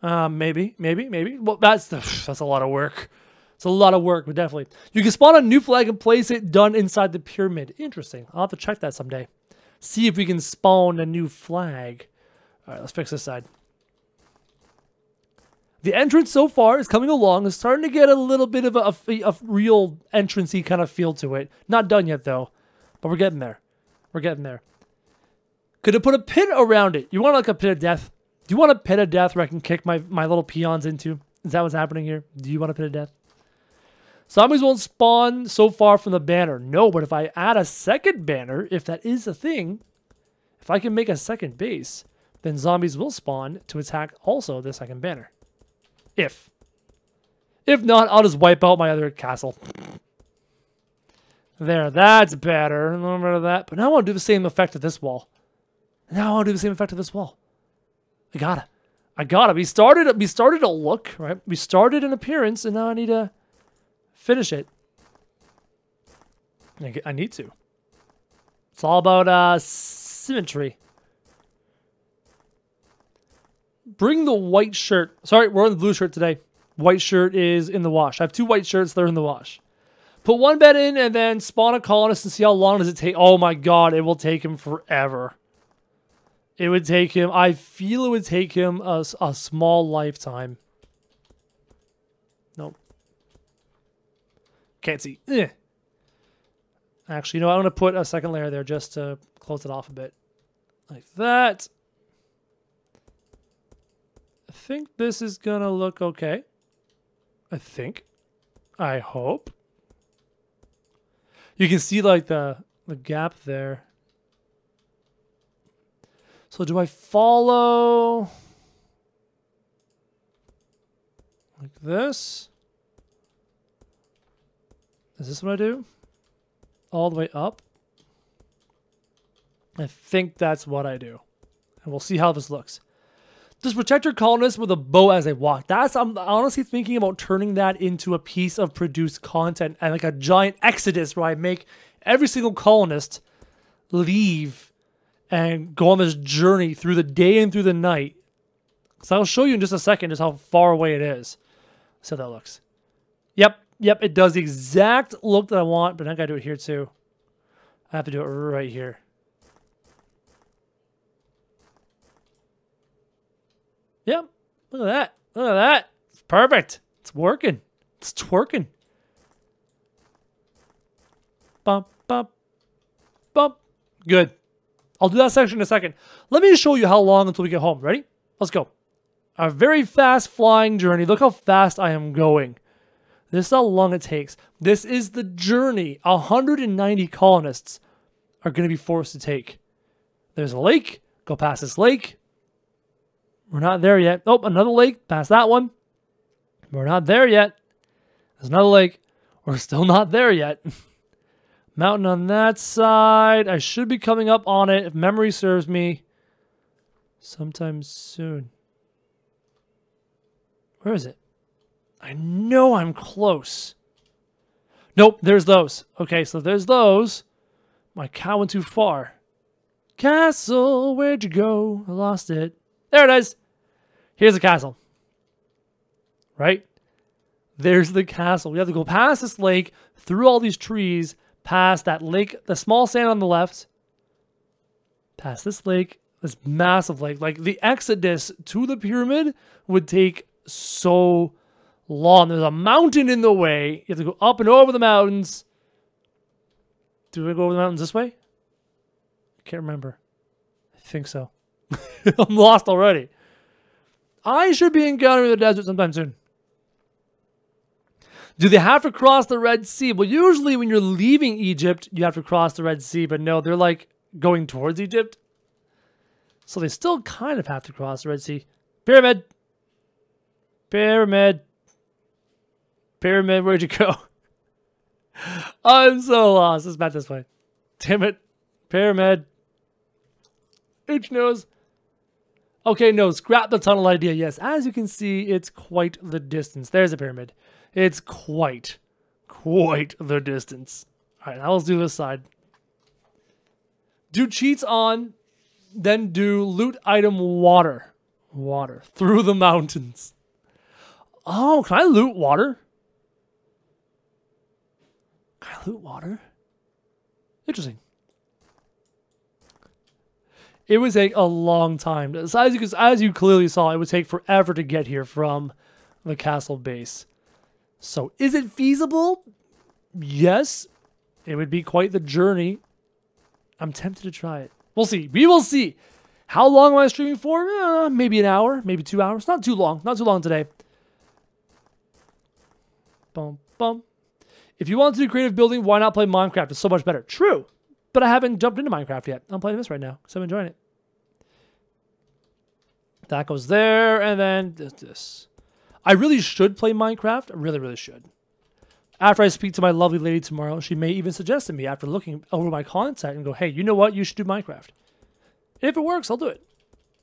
Maybe. Well, that's a lot of work. It's a lot of work, but definitely. You can spawn a new flag and place it done inside the pyramid. Interesting. I'll have to check that someday. See if we can spawn a new flag. All right, let's fix this side. The entrance so far is coming along. It's starting to get a little bit of a real entrance-y kind of feel to it. Not done yet, though. But we're getting there. We're getting there. Could have put a pit around it. You want like a pit of death? Do you want a pit of death where I can kick my little peons into? Is that what's happening here? Do you want a pit of death? Zombies won't spawn so far from the banner. No, but if I add a second banner, if that is a thing, if I can make a second base, then zombies will spawn to attack also the second banner. If not, I'll just wipe out my other castle. There, that's better. A little bit of that. But now I want to do the same effect to this wall. I gotta. We started a look, right? We started an appearance, and now I need to finish it. I need to. It's all about symmetry. Bring the white shirt. Sorry, we're on the blue shirt today. White shirt is in the wash. I have 2 white shirts. They're in the wash. Put 1 bed in and then spawn a colonist and see how long does it take. Oh my god, it will take him forever. It would take him, I feel it would take him a small lifetime. Nope. Can't see. Actually, you know, I'm going to put a second layer there just to close it off a bit. Like that. I think this is going to look okay. I think. I hope. You can see like the gap there. So do I follow like this? Is this what I do? All the way up? I think that's what I do. And we'll see how this looks. Just protect your colonists with a bow as they walk. I'm honestly thinking about turning that into a piece of produced content and like a giant exodus where I make every single colonist leave and go on this journey through the day and through the night. So I'll show you in just a second just how far away it is. See how that looks. Yep, it does the exact look that I want, but I gotta do it here too. I have to do it right here. Yep, look at that. Look at that. It's perfect. It's working. It's twerking. Bump, bump, bump. Good. I'll do that section in a second. Let me show you how long until we get home. Ready? Let's go. A very fast flying journey. Look how fast I am going. This is how long it takes. This is the journey 190 colonists are going to be forced to take. There's a lake. Go past this lake. We're not there yet. Oh, another lake. Past that one. We're not there yet. There's another lake. We're still not there yet. Mountain on that side. I should be coming up on it, if memory serves me, sometime soon. Where is it? I know I'm close. Nope, there's those. Okay, so there's those. My cow went too far. Castle, where'd you go? I lost it. There it is. Here's the castle. Right? There's the castle. We have to go past this lake, through all these trees, past that lake, the small sand on the left, past this lake, this massive lake. Like, the exodus to the pyramid would take so long. There's a mountain in the way. You have to go up and over the mountains. Do we go over the mountains this way? I can't remember. I think so. I'm lost already. I should be encountering the desert sometime soon. Do they have to cross the Red Sea? Well, usually when you're leaving Egypt, you have to cross the Red Sea. But no, they're like going towards Egypt. So they still kind of have to cross the Red Sea. Pyramid. Pyramid. Pyramid, where'd you go? I'm so lost. It's back this way. Damn it. Pyramid. Itch nose. Okay, no, scrap the tunnel idea. Yes, as you can see, it's quite the distance. There's a pyramid. It's quite the distance. All right, now let's do this side. Do cheats on, then do loot item water. Water. Through the mountains. Oh, can I loot water? Can I loot water? Interesting. It would take a long time. As you clearly saw, it would take forever to get here from the castle base. So, is it feasible? Yes. It would be quite the journey. I'm tempted to try it. We'll see. We will see. How long am I streaming for? Maybe an hour, maybe 2 hours. Not too long. Not too long today. Bum, bum. If you want to do creative building, why not play Minecraft? It's so much better. True. But I haven't jumped into Minecraft yet. I'm playing this right now because I'm enjoying it. That goes there, and then this. I really should play Minecraft. I really, really should. After I speak to my lovely lady tomorrow, she may even suggest to me after looking over my content and go, hey, you know what? You should do Minecraft. If it works, I'll do it.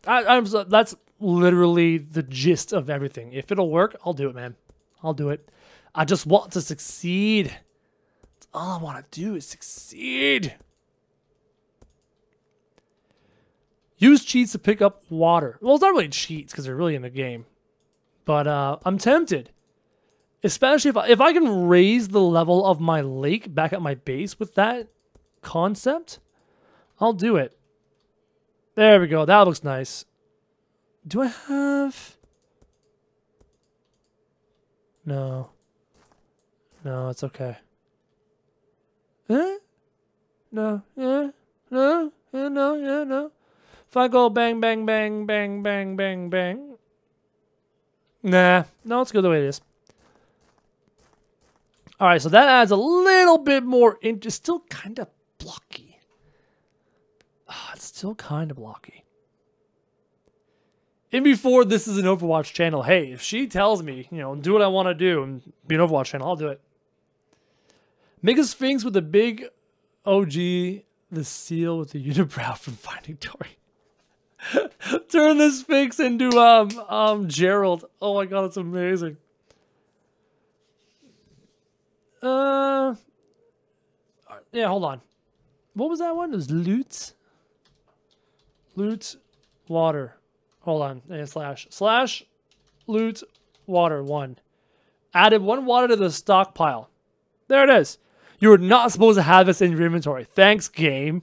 That's literally the gist of everything. If it'll work, I'll do it, man. I'll do it. I just want to succeed. That's all I want to do is succeed. Use cheats to pick up water. Well, it's not really cheats because they're really in the game. But I'm tempted. Especially if I can raise the level of my lake back at my base with that concept, I'll do it. There we go. That looks nice. Do I have... No. No, it's okay. No. No. No. No. No. If I go bang, bang, bang, bang, bang, bang, bang. Nah. No, it's good the way it is. Alright, so that adds a little bit more into... Still kind of blocky. It's still kind of blocky. And before this is an Overwatch channel, hey, if she tells me, you know, do what I want to do and be an Overwatch channel, I'll do it. Make a Sphinx with the big OG, the seal with the unibrow from Finding Dory. Turn the Sphinx into Gerald. Oh my god, that's amazing. Yeah, hold on. What was that one? It was loot. Loot water. Hold on. Yeah, slash loot water 1. Added 1 water to the stockpile. There it is. You are not supposed to have this in your inventory. Thanks, game.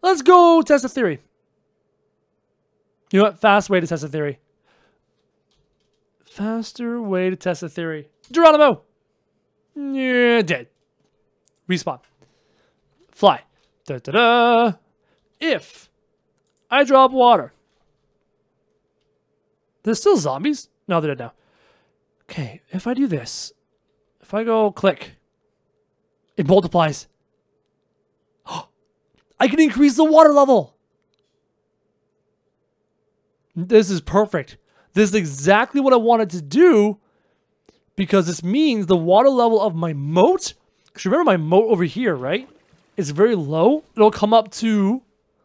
Let's go test a theory. You know what? Fast way to test a theory. Faster way to test a theory. Geronimo! Yeah, dead. Respawn. Fly. Da-da-da. If I drop water. There's still zombies? No, they're dead now. Okay, if I do this. If I go click. It multiplies. I can increase the water level. This is perfect. This is exactly what I wanted to do because this means the water level of my moat, because remember my moat over here, right, is very low. It'll come up to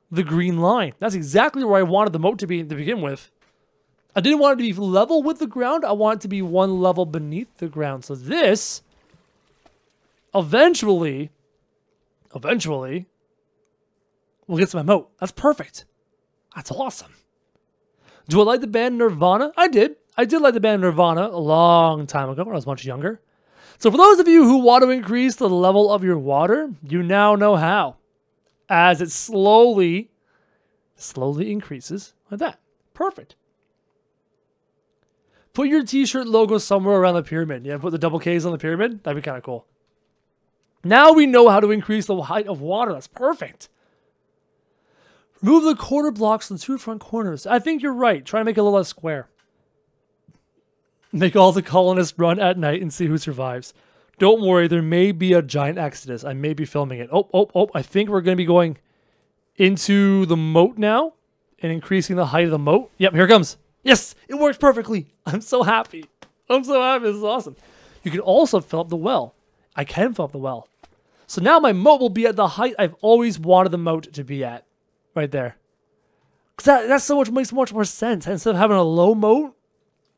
the green line. That's exactly where I wanted the moat to be to begin with. I didn't want it to be level with the ground. I want it to be one level beneath the ground. So this, eventually, we'll get to my moat. That's perfect. That's awesome. Do I like the band Nirvana? I did. I did like the band Nirvana a long time ago when I was much younger. So for those of you who want to increase the level of your water, you now know how. As it slowly increases like that. Perfect. Put your t-shirt logo somewhere around the pyramid. Yeah, put the double K's on the pyramid. That'd be kind of cool. Now we know how to increase the height of water. That's perfect. Remove the quarter blocks from the two front corners. I think you're right. Try to make it a little less square. Make all the colonists run at night and see who survives. Don't worry, there may be a giant exodus. I may be filming it. Oh, I think we're going to be going into the moat now and increasing the height of the moat. Yep, here it comes. Yes, it works perfectly. I'm so happy. I'm so happy. This is awesome. You can also fill up the well. I can fill up the well. So now my moat will be at the height I've always wanted the moat to be at. Right there. Because that so much makes much more sense. Instead of having a low moat,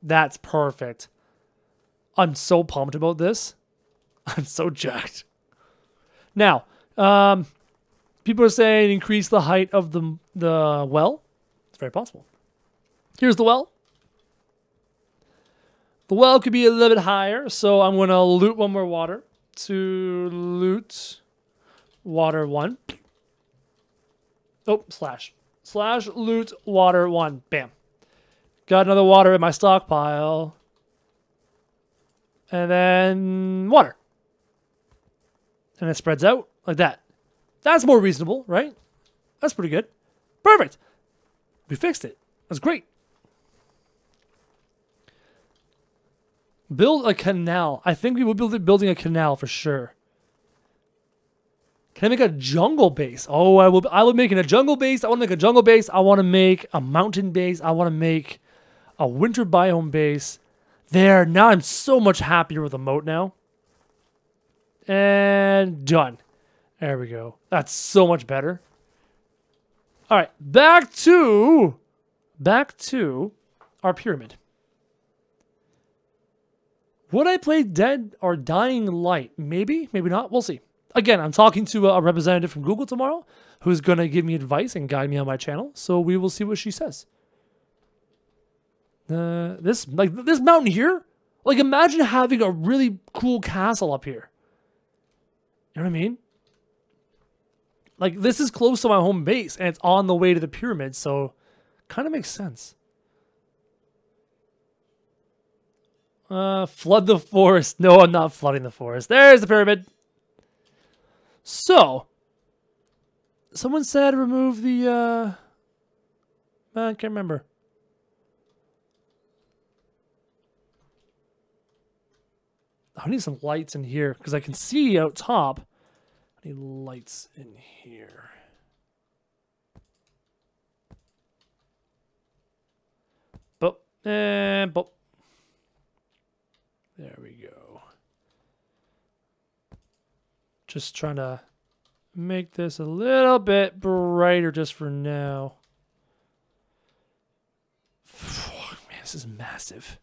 that's perfect. I'm so pumped about this. I'm so jacked. Now, people are saying increase the height of the well. It's very possible. Here's the well. The well could be a little bit higher, so I'm going to loot one more water. To loot water 1. Oh, slash loot water 1. Bam. Got another water in my stockpile. And then water. And it spreads out like that. That's more reasonable, right? That's pretty good. Perfect. We fixed it. That's great. Build a canal. I think we will be building a canal for sure. Can I make a jungle base? Oh, I will make a jungle base. I want to make a jungle base. I want to make a mountain base. I want to make a winter biome base. There. Now I'm so much happier with the moat now. And done. There we go. That's so much better. All right. Back to our pyramid. Would I play Dead or Dying Light? Maybe, maybe not. We'll see. Again, I'm talking to a representative from Google tomorrow who's going to give me advice and guide me on my channel. So we will see what she says. This mountain here, like imagine having a really cool castle up here. You know what I mean? Like this is close to my home base and it's on the way to the pyramid. So kind of makes sense. Flood the forest. No, I'm not flooding the forest. There's the pyramid. So, someone said remove the, I can't remember. I need some lights in here because I can see out top. I need lights in here. But. There we go. Just trying to make this a little bit brighter just for now. Man, this is massive.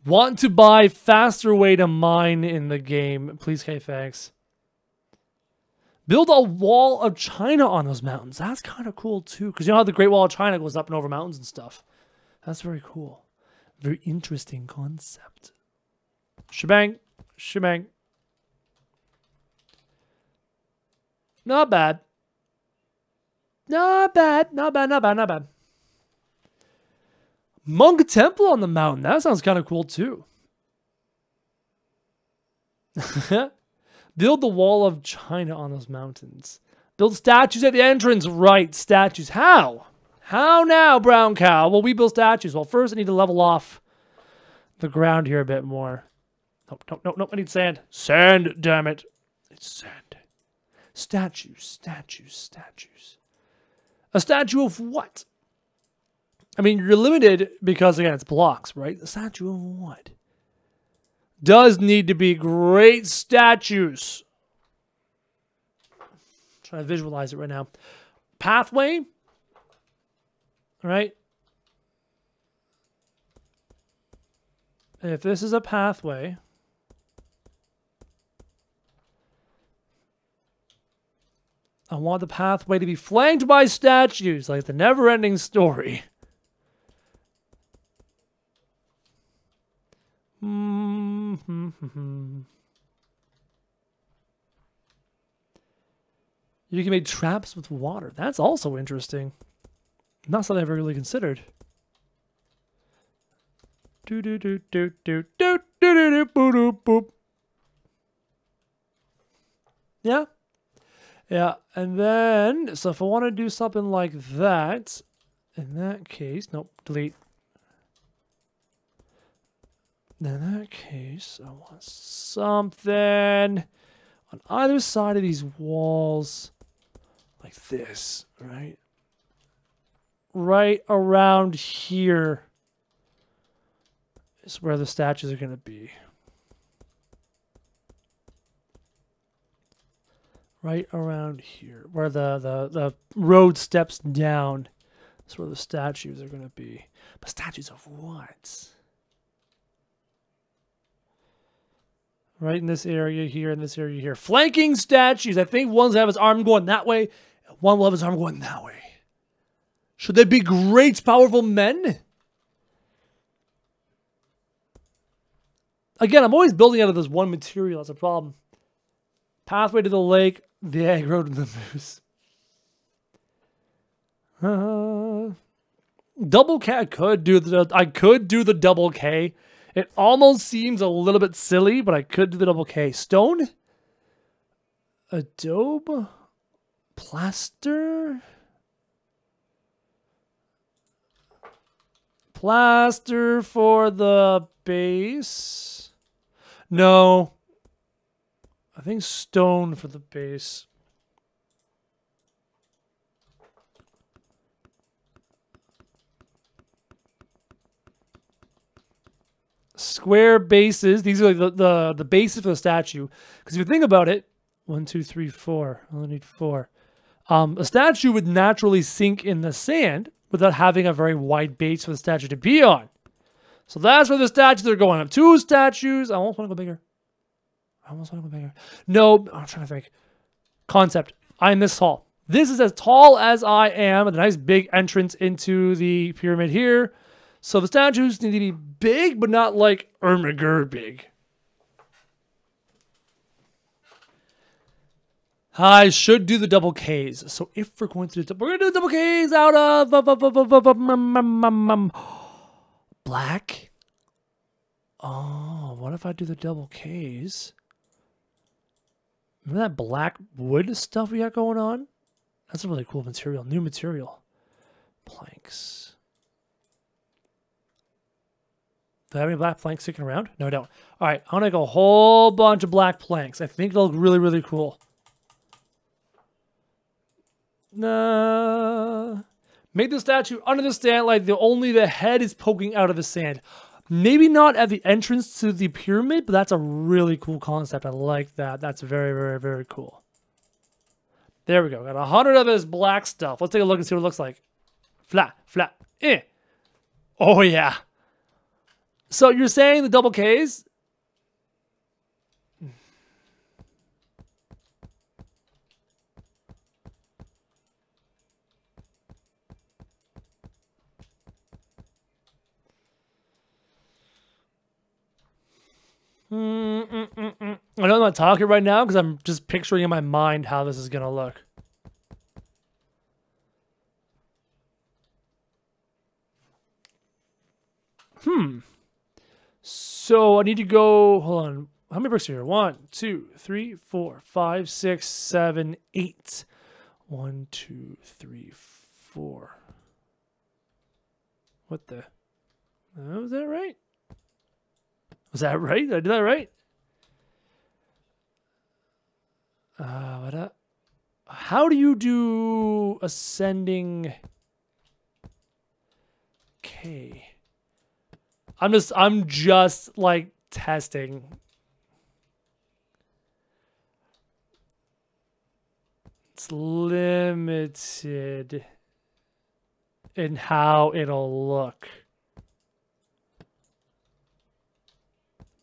Want to buy faster way to mine in the game. Please, okay, thanks. Build a wall of China on those mountains. That's kind of cool too. Because you know how the Great Wall of China goes up and over mountains and stuff. That's very cool. Very interesting concept. Shebang. Shebang. Not bad. Not bad. Not bad. Not bad. Not bad. Monk Temple on the mountain. That sounds kind of cool too. Build the wall of China on those mountains. Build statues at the entrance. Right, statues. How? How now, brown cow? Well, we build statues. Well, first I need to level off the ground here a bit more. Nope, nope, nope, nope. I need sand. Sand, damn it. It's sand. Statues, statues, statues. A statue of what? I mean, you're limited because, again, it's blocks, right? A statue of what? does need to be great statues. I'm trying to visualize it right now. Pathway. All right. If this is a pathway, I want the pathway to be flanked by statues, like the never-ending story. You can make traps with water. That's also interesting. Not something I've ever really considered. Do do do do do do do do do boop. Yeah. Yeah, and then, so if I want to do something like that, in that case, nope, delete. In that case, I want something on either side of these walls, like this, right? Right around here is where the statues are going to be. Right around here, where the road steps down. That's where the statues are going to be. But statues of what? Right in this area here, in this area here. Flanking statues. I think one's have his arm going that way, and one will have his arm going that way. Should they be great, powerful men? Again, I'm always building out of this one material. That's a problem. Pathway to the lake. The aggro to the moose. Double K. I could do the double K. It almost seems a little bit silly, but I could do the double K. Stone, adobe, plaster, plaster for the base. No. I think stone for the base. Square bases. These are like the bases for the statue. Because if you think about it, 1, 2, 3, 4. I only need 4. A statue would naturally sink in the sand without having a very wide base for the statue to be on. So that's where the statues are going. I have 2 statues. I almost want to go bigger. No, I'm trying to think. Concept. I'm this tall. This is as tall as I am, with a nice big entrance into the pyramid here. So the statues need to be big, but not like Ermiger big. I should do the double Ks. So if we're going to do, we're going to do double Ks out of black. Oh, what if I do the double Ks? Remember that black wood stuff we got going on? That's a really cool material. New material. Planks. Do I have any black planks sticking around? No, I don't. All right, I'm going to go a whole bunch of black planks. I think it'll look really, really cool. Make the statue under the sand like only the head is poking out of the sand. Maybe not at the entrance to the pyramid, but that's a really cool concept. I like that. That's very, very, very cool. There we go. Got 100 of this black stuff. Let's take a look and see what it looks like. Flat, flat, eh. Oh, yeah. So you're saying the double Ks? I know I'm not talking right now because I'm just picturing in my mind how this is going to look. So I need to go, hold on. How many bricks are here? 1, 2, 3, 4, 5, 6, 7, 8. 1, 2, 3, 4. What the? Was that right? Was that right? Did I do that right? How do you do ascending K? I'm just like testing. It's limited in how it'll look.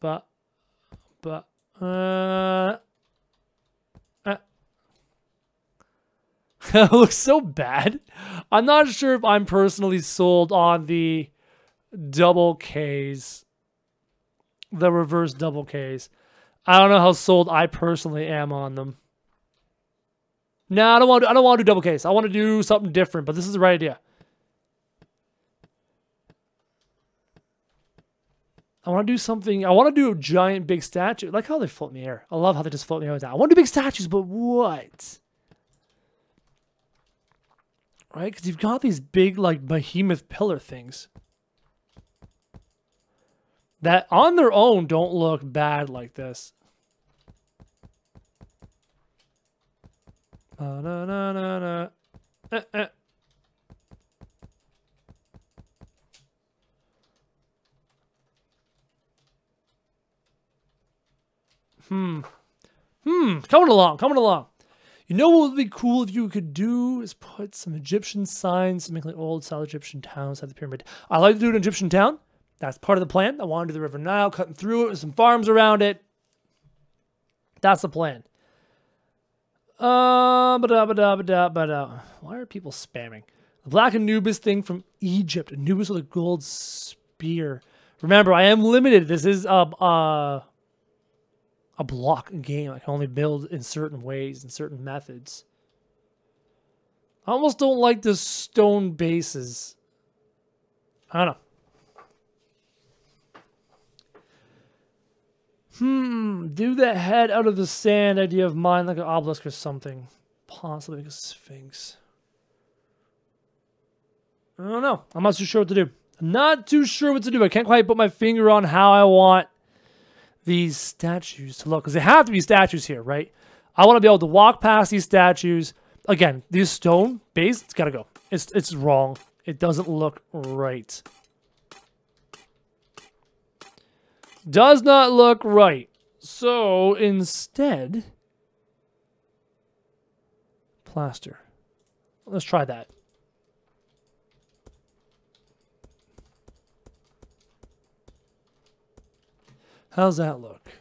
But it looks so bad. I'm not sure if I'm personally sold on the double Ks, the reverse double Ks. I don't know how sold I personally am on them. No, I don't want to do double Ks. I want to do something different, but this is the right idea. I want to do something. I want to do a giant big statue. I like how they float in the air. I love how they just float in the air like that. I want to do big statues, but what? Right? Because you've got these big, like, behemoth pillar things that on their own don't look bad like this. Coming along. You know what would be cool if you could do is put some Egyptian signs, make like old style Egyptian towns at the pyramid. I like to do an Egyptian town. That's part of the plan. I want to do the River Nile, cutting through it with some farms around it. That's the plan. Why are people spamming? The Black Anubis thing from Egypt. Anubis with a gold spear. Remember, I am limited. This is a block game. I can only build in certain ways and certain methods. I almost don't like the stone bases. I don't know. Do the head out of the sand idea of mine, like an obelisk or something. Possibly like a sphinx. I don't know. I'm not too sure what to do. I'm not too sure what to do. I can't quite put my finger on how I want these statues to look. Because they have to be statues here, right? I want to be able to walk past these statues. Again, these stone base, it's got to go. It's wrong. It doesn't look right. Does not look right. So instead, plaster. Let's try that. How's that look?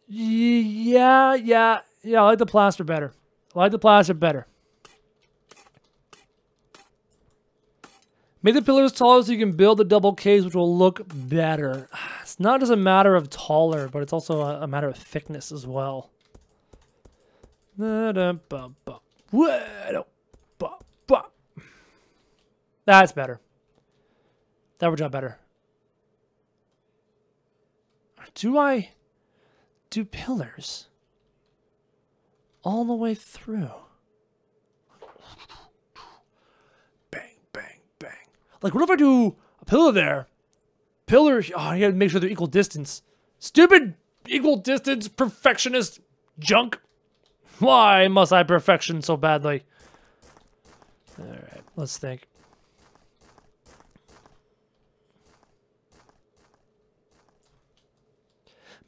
Yeah, I like the plaster better. Make the pillars taller so you can build the double Ks, which will look better. It's not just a matter of taller, but it's also a matter of thickness as well. That's better. That would job better. Do I do pillars all the way through? Like, what if I do a pillar there? Pillar, oh, you gotta make sure they're equal distance. Stupid equal distance perfectionist junk. Why must I perfection so badly? Alright, let's think.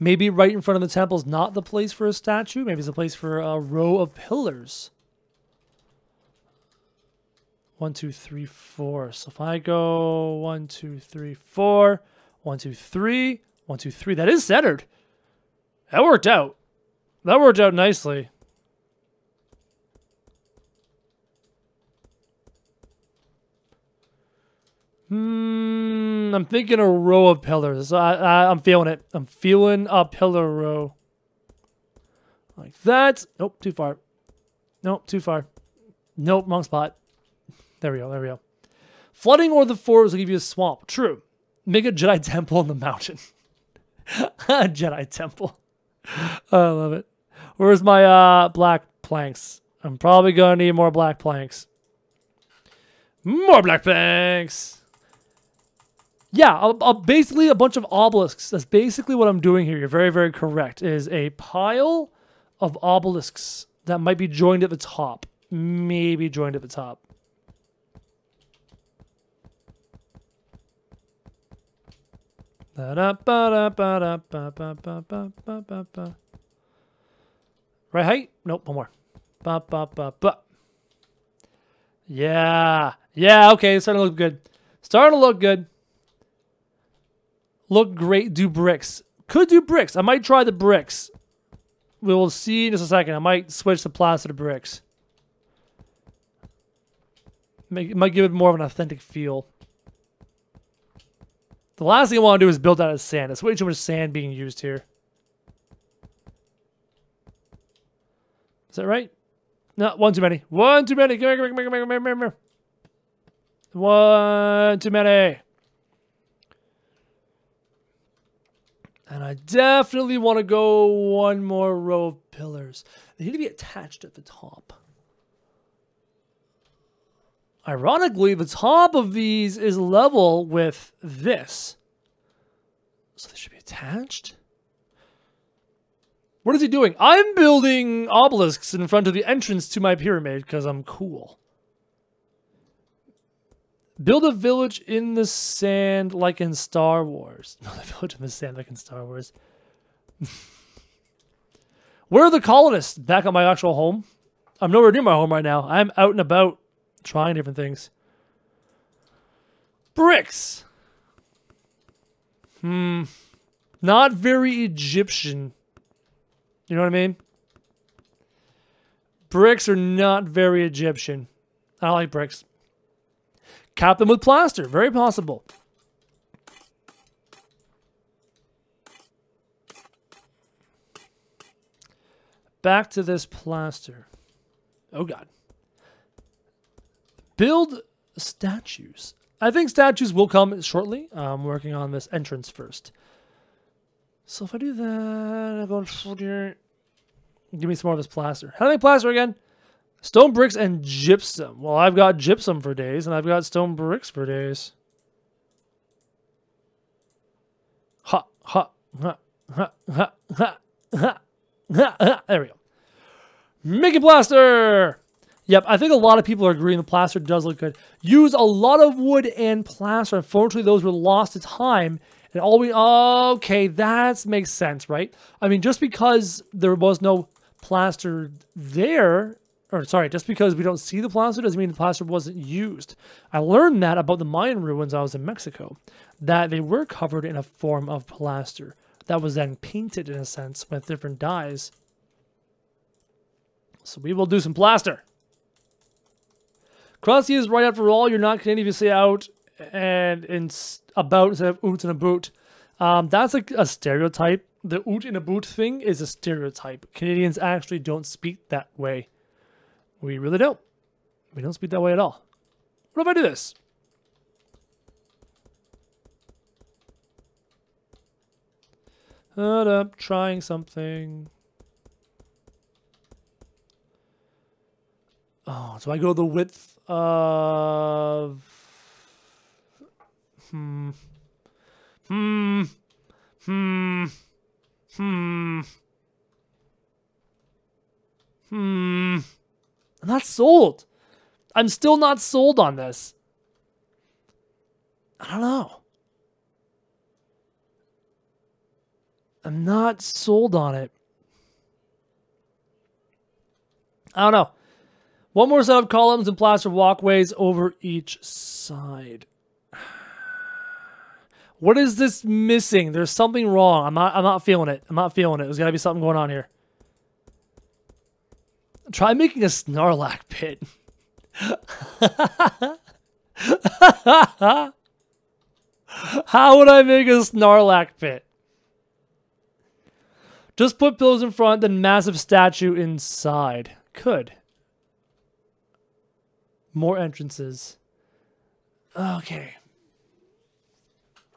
Maybe right in front of the temple is not the place for a statue. Maybe it's a place for a row of pillars. 1, 2, 3, 4. So if I go 1, 2, 3, 4, 1, 2, 3, 1, 2, 3. That is centered. That worked out. That worked out nicely. I'm thinking a row of pillars. I'm feeling it. I'm feeling a pillar row. Like that. Nope, too far. Nope, too far. Nope, wrong spot. There we go. Flooding or the forest will give you a swamp. True. Make a Jedi temple in the mountain. A Jedi temple. I love it. Where's my black planks? I'm probably going to need more black planks. More black planks. Yeah, basically a bunch of obelisks. That's basically what I'm doing here. You're very, very correct. It is a pile of obelisks that might be joined at the top. Maybe joined at the top. Right height? Nope, one more. Yeah. Yeah, okay, it's starting to look good. Starting to look good. Look great. Do bricks. Could do bricks. I might try the bricks. We will see in just a second. I might switch the plaster to bricks. Might give it more of an authentic feel. The last thing I want to do is build out of sand. There's way too much sand being used here. Is that right? No, one too many. One too many. Come here. One too many. And I definitely want to go one more row of pillars. They need to be attached at the top. Ironically, the top of these is level with this. So they should be attached. What is he doing? I'm building obelisks in front of the entrance to my pyramid because I'm cool. Build a village in the sand like in Star Wars. No, a village in the sand like in Star Wars. Where are the colonists? Back at my actual home? I'm nowhere near my home right now. I'm out and about trying different things. Bricks. Not very Egyptian. You know what I mean? Bricks are not very Egyptian. I don't like bricks. Cap them with plaster. Very possible. Back to this plaster. Oh, God. Build statues. I think statues will come shortly. I'm working on this entrance first. So if I do that, I go here. Give me some more of this plaster. How do I make plaster again? Stone bricks and gypsum. Well, I've got gypsum for days, and I've got stone bricks for days. Ha, ha, ha, ha, ha, ha, ha, ha, ha. There we go. Making plaster! Yep, I think a lot of people are agreeing the plaster does look good. Use a lot of wood and plaster. Unfortunately, those were lost to time. And all we... Okay, that makes sense, right? I mean, just because there was no plaster there... Or, sorry, just because we don't see the plaster doesn't mean the plaster wasn't used. I learned that about the Mayan ruins I was in Mexico. That they were covered in a form of plaster. That was then painted, in a sense, with different dyes. So we will do some plaster. Crossy is right after all. You're not Canadian if you say out and in about instead of oot and a boot. That's a stereotype. The oot in a boot thing is a stereotype. Canadians actually don't speak that way. We really don't. We don't speak that way at all. What if I do this? Hold up, trying something. Oh, so I go the width of... I'm not sold. I'm still not sold on this. I don't know. I'm not sold on it. I don't know. One more set of columns and plaster walkways over each side. What is this missing? There's something wrong. I'm not feeling it. I'm not feeling it. There's gotta be something going on here. Try making a Snarlack pit. How would I make a Snarlack pit? Just put pillars in front, then massive statue inside. Could. More entrances. Okay.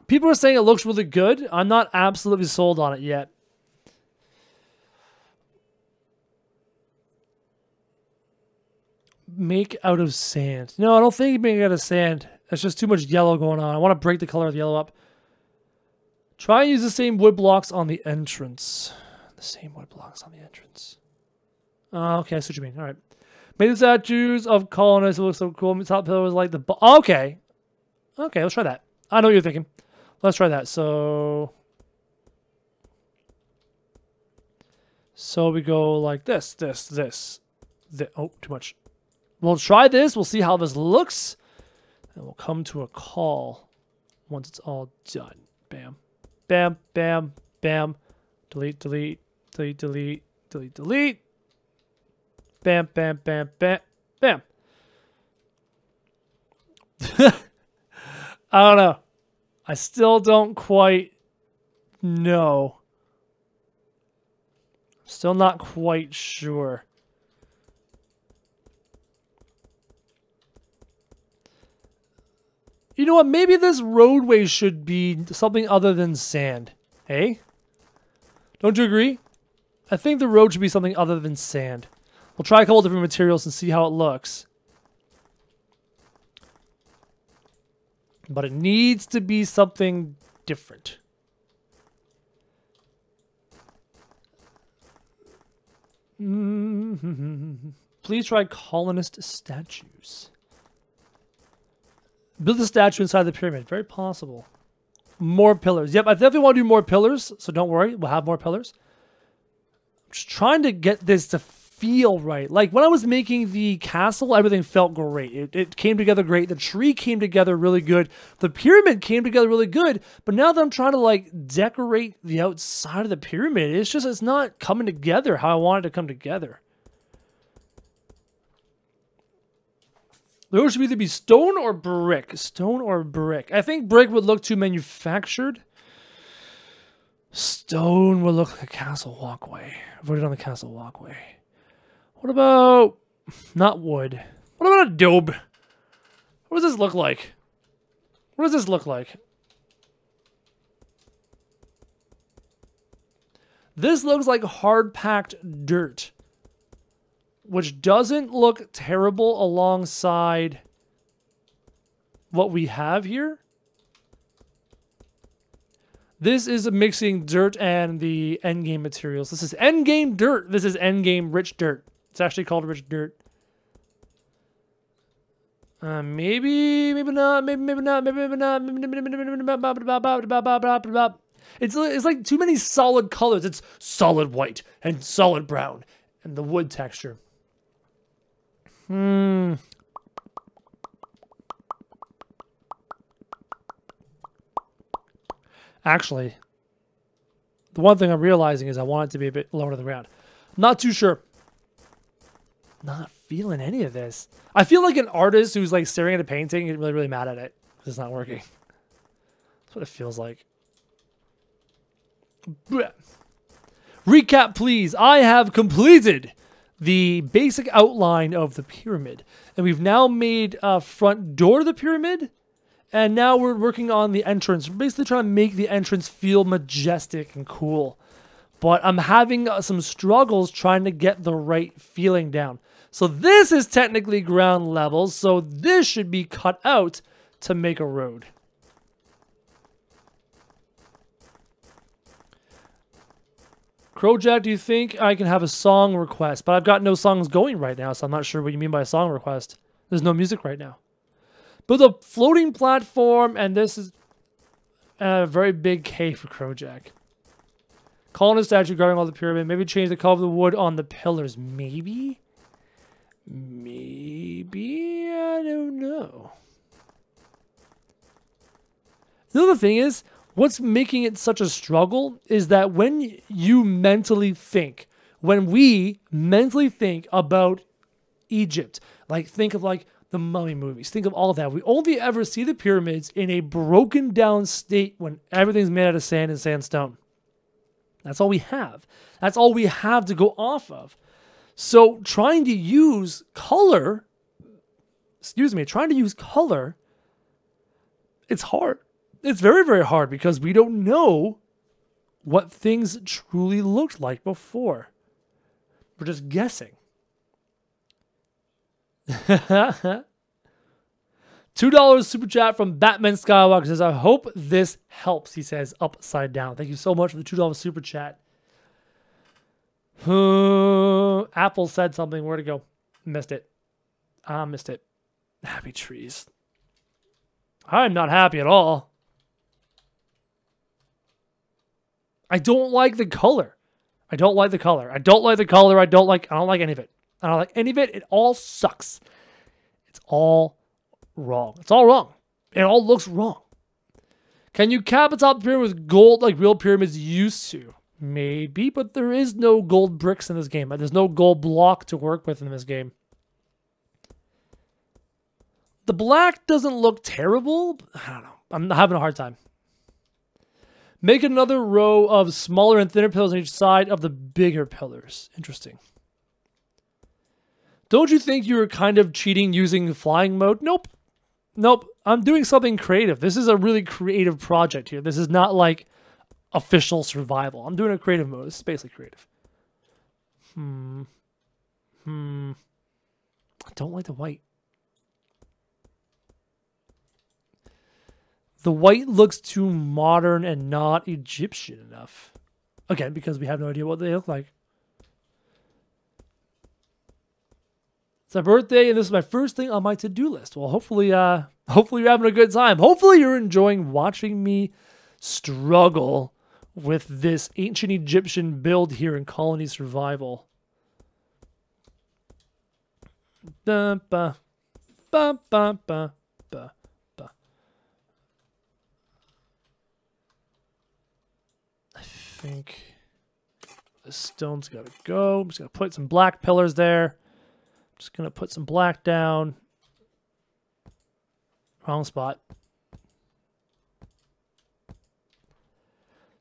People are saying it looks really good. I'm not absolutely sold on it yet. Make out of sand. No, I don't think make out of sand. There's just too much yellow going on. I want to break the color of the yellow up. Try and use the same wood blocks on the entrance. The same wood blocks on the entrance. Okay, I see what you mean. All right. Make the statues of colonists. It looks so cool. Top pillar was like the... Okay. Okay, let's try that. I know what you're thinking. Let's try that. So we go like this. Oh, too much. We'll try this. We'll see how this looks. And we'll come to a call once it's all done. Bam. Bam, bam, bam. Delete, delete, delete, delete, delete, delete. Bam, bam, bam, bam, bam. I don't know. I still don't quite know. Still not quite sure. You know what? Maybe this roadway should be something other than sand. Hey? Don't you agree? I think the road should be something other than sand. We'll try a couple different materials and see how it looks. But it needs to be something different. Please try colonist statues. Build a statue inside the pyramid. Very possible. More pillars. Yep, I definitely want to do more pillars, so don't worry. We'll have more pillars. I'm just trying to get this to feel right. Like, when I was making the castle, everything felt great. It came together great. The tree came together really good. The pyramid came together really good. But now that I'm trying to, like, decorate the outside of the pyramid, it's not coming together how I want it to come together. Those should either be stone or brick. Stone or brick. I think brick would look too manufactured. Stone would look like a castle walkway. Voted on the castle walkway. What about... not wood. What about adobe? What does this look like? What does this look like? This looks like hard-packed dirt, which doesn't look terrible alongside what we have here. This is mixing dirt and the endgame materials. This is endgame dirt. This is endgame rich dirt. It's actually called rich dirt. Maybe not. Maybe not. It's like too many solid colors. It's solid white and solid brown and the wood texture. Actually, the one thing I'm realizing is I want it to be a bit lower to the ground. Not too sure. Not feeling any of this. I feel like an artist who's like staring at a painting and really, really mad at it. It's not working. That's what it feels like. Blech. Recap, please. I have completed the basic outline of the pyramid. And we've now made a front door to the pyramid. And now we're working on the entrance. We're basically trying to make the entrance feel majestic and cool. But I'm having some struggles trying to get the right feeling down. So this is technically ground level. So this should be cut out to make a road. Krojak, do you think I can have a song request? But I've got no songs going right now, so I'm not sure what you mean by a song request. There's no music right now. But the floating platform, and this is a very big K for Krojak. Colonist statue guarding all the pyramid. Maybe change the color of the wood on the pillars. Maybe? Maybe? I don't know. The other thing is, what's making it such a struggle is that when you mentally think, when we mentally think about Egypt, like think of like the Mummy movies, think of all of that. We only ever see the pyramids in a broken down state when everything's made out of sand and sandstone. That's all we have. That's all we have to go off of. So trying to use color, trying to use color, it's hard. It's very, very hard because we don't know what things truly looked like before. We're just guessing. $2 super chat from Batman Skywalker says, I hope this helps, he says, upside down. Thank you so much for the $2 super chat. Apple said something. Where'd it go? Missed it. Missed it. Happy trees. I'm not happy at all. I don't like the color. I don't like the color. I don't like the color. I don't like any of it. I don't like any of it. It all sucks. It's all wrong. It's all wrong. It all looks wrong. Can you cap atop the pyramid with gold like real pyramids used to? Maybe, but there is no gold bricks in this game. There's no gold block to work with in this game. The black doesn't look terrible. I don't know. I'm having a hard time. Make another row of smaller and thinner pillars on each side of the bigger pillars. Interesting. Don't you think you were kind of cheating using flying mode? Nope. Nope. I'm doing something creative. This is a really creative project here. This is not like official survival. I'm doing a creative mode. This is basically creative. I don't like the white. The white looks too modern and not Egyptian enough. Again, because we have no idea what they look like. It's my birthday, and this is my first thing on my to-do list. Well, hopefully you're having a good time. Hopefully you're enjoying watching me struggle with this ancient Egyptian build here in Colony Survival. Ba, ba, ba, ba, ba, ba, ba. I think the stone's got to go. I'm just going to put some black pillars there. Just going to put some black down. Wrong spot.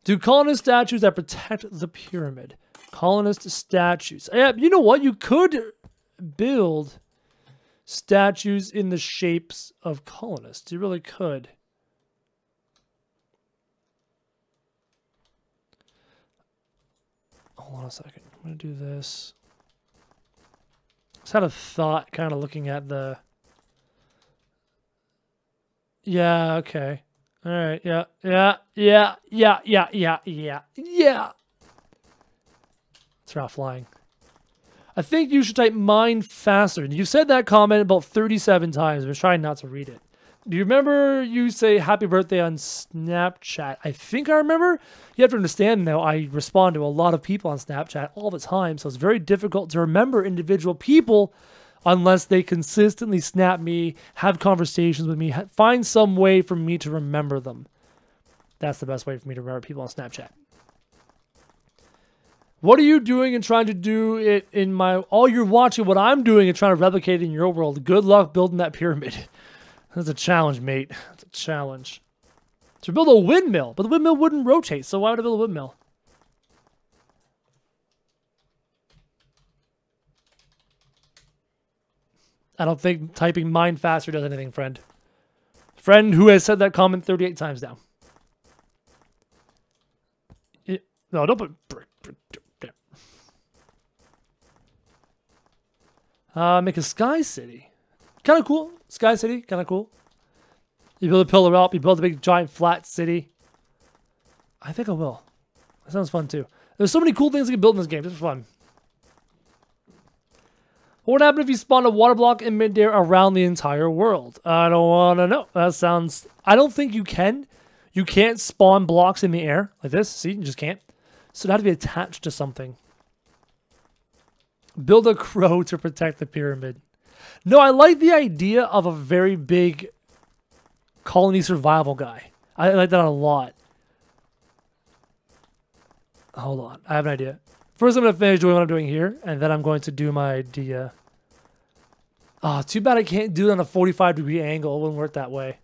Do colonist statues that protect the pyramid? Colonist statues. Yeah, you know what? You could build statues in the shapes of colonists. You really could. Hold on a second. I'm going to do this. Just had a thought kind of looking at the... Yeah, okay. All right, yeah. It's not flying. I think you should type mine faster. You said that comment about 37 times. I'm trying not to read it. Do you remember you say happy birthday on Snapchat? I think I remember. You have to understand now, I respond to a lot of people on Snapchat all the time, so it's very difficult to remember individual people unless they consistently snap me, have conversations with me, find some way for me to remember them. That's the best way for me to remember people on Snapchat. What are you doing and trying to do it in my... Oh, you're watching what I'm doing and trying to replicate it in your world. Good luck building that pyramid. That's a challenge, mate. That's a challenge. To build a windmill, but the windmill wouldn't rotate, so why would I build a windmill? I don't think typing mine faster does anything, friend. Friend who has said that comment 38 times now. No, don't put brick there. Make a sky city. Kind of cool. Sky city, kind of cool. You build a pillar up, you build a big giant flat city. I think I will. That sounds fun too. There's so many cool things you can build in this game. This is fun. What would happen if you spawned a water block in midair around the entire world? I don't want to know. That sounds... I don't think you can. You can't spawn blocks in the air like this. See, you just can't. So it'd have to be attached to something. Build a crow to protect the pyramid. No, I like the idea of a very big colony survival guy. I like that a lot. Hold on. I have an idea. First, I'm going to finish doing what I'm doing here, and then I'm going to do my idea. Oh, too bad I can't do it on a 45-degree angle. It wouldn't work that way.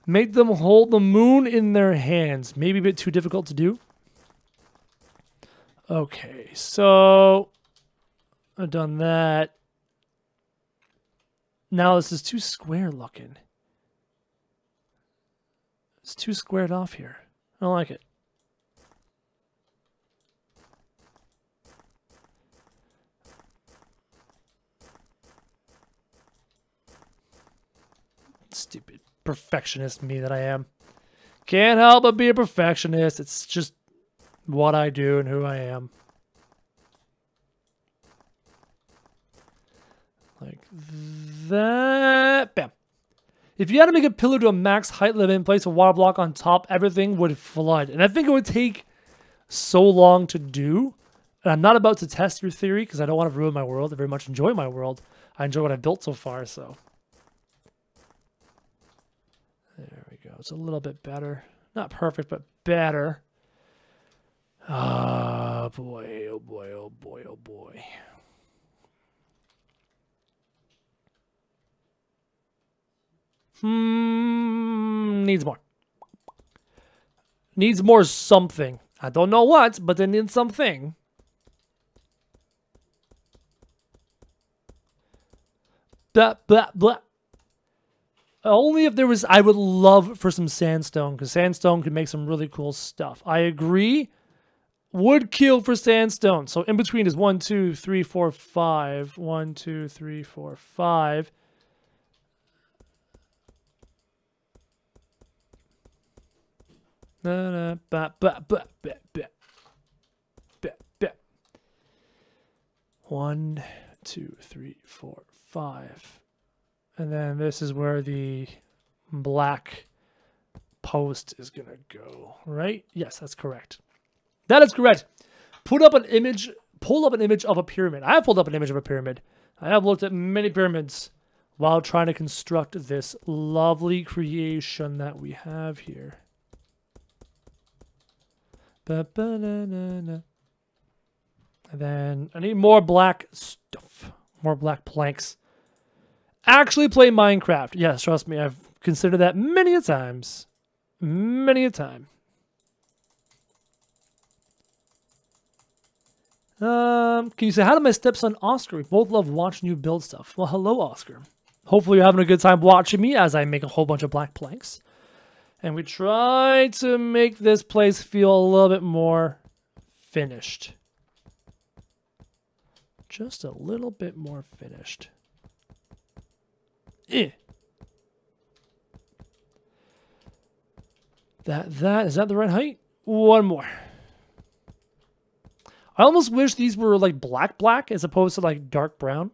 Make them hold the moon in their hands. Maybe a bit too difficult to do. Okay, so I've done that. Now this is too square looking. It's too squared off here. I don't like it. Stupid perfectionist me that I am. Can't help but be a perfectionist. It's just what I do and who I am. Like that. Bam. If you had to make a pillar to a max height limit and place a water block on top, everything would flood. And I think it would take so long to do. And I'm not about to test your theory because I don't want to ruin my world. I very much enjoy my world. I enjoy what I've built so far, so. There we go. It's a little bit better. Not perfect, but better. Ah, boy, oh boy, oh boy, oh boy. Needs more. Needs more something. I don't know what, but it needs something. Blah, blah, blah. Only if there was, I would love for some sandstone, because sandstone could make some really cool stuff. I agree. Would kill for sandstone. So in between is 1, 2, 3, 4, 5. 1, 2, 3, 4, 5. One, 2, 3, 4, 5. And then this is where the black post is going to go, right? Yes, that's correct. That is correct. Pull up an image of a pyramid. I have pulled up an image of a pyramid. I have looked at many pyramids while trying to construct this lovely creation that we have here. And then I need more black stuff. More black planks. Actually play Minecraft. Yes, trust me. I've considered that many a times. Many a time. Can you say hi to my stepson Oscar? We both love watching you build stuff. Well, hello, Oscar. Hopefully you're having a good time watching me as I make a whole bunch of black planks. And we try to make this place feel a little bit more finished. Just a little bit more finished. Is that the right height? One more. I almost wish these were like black as opposed to like dark brown.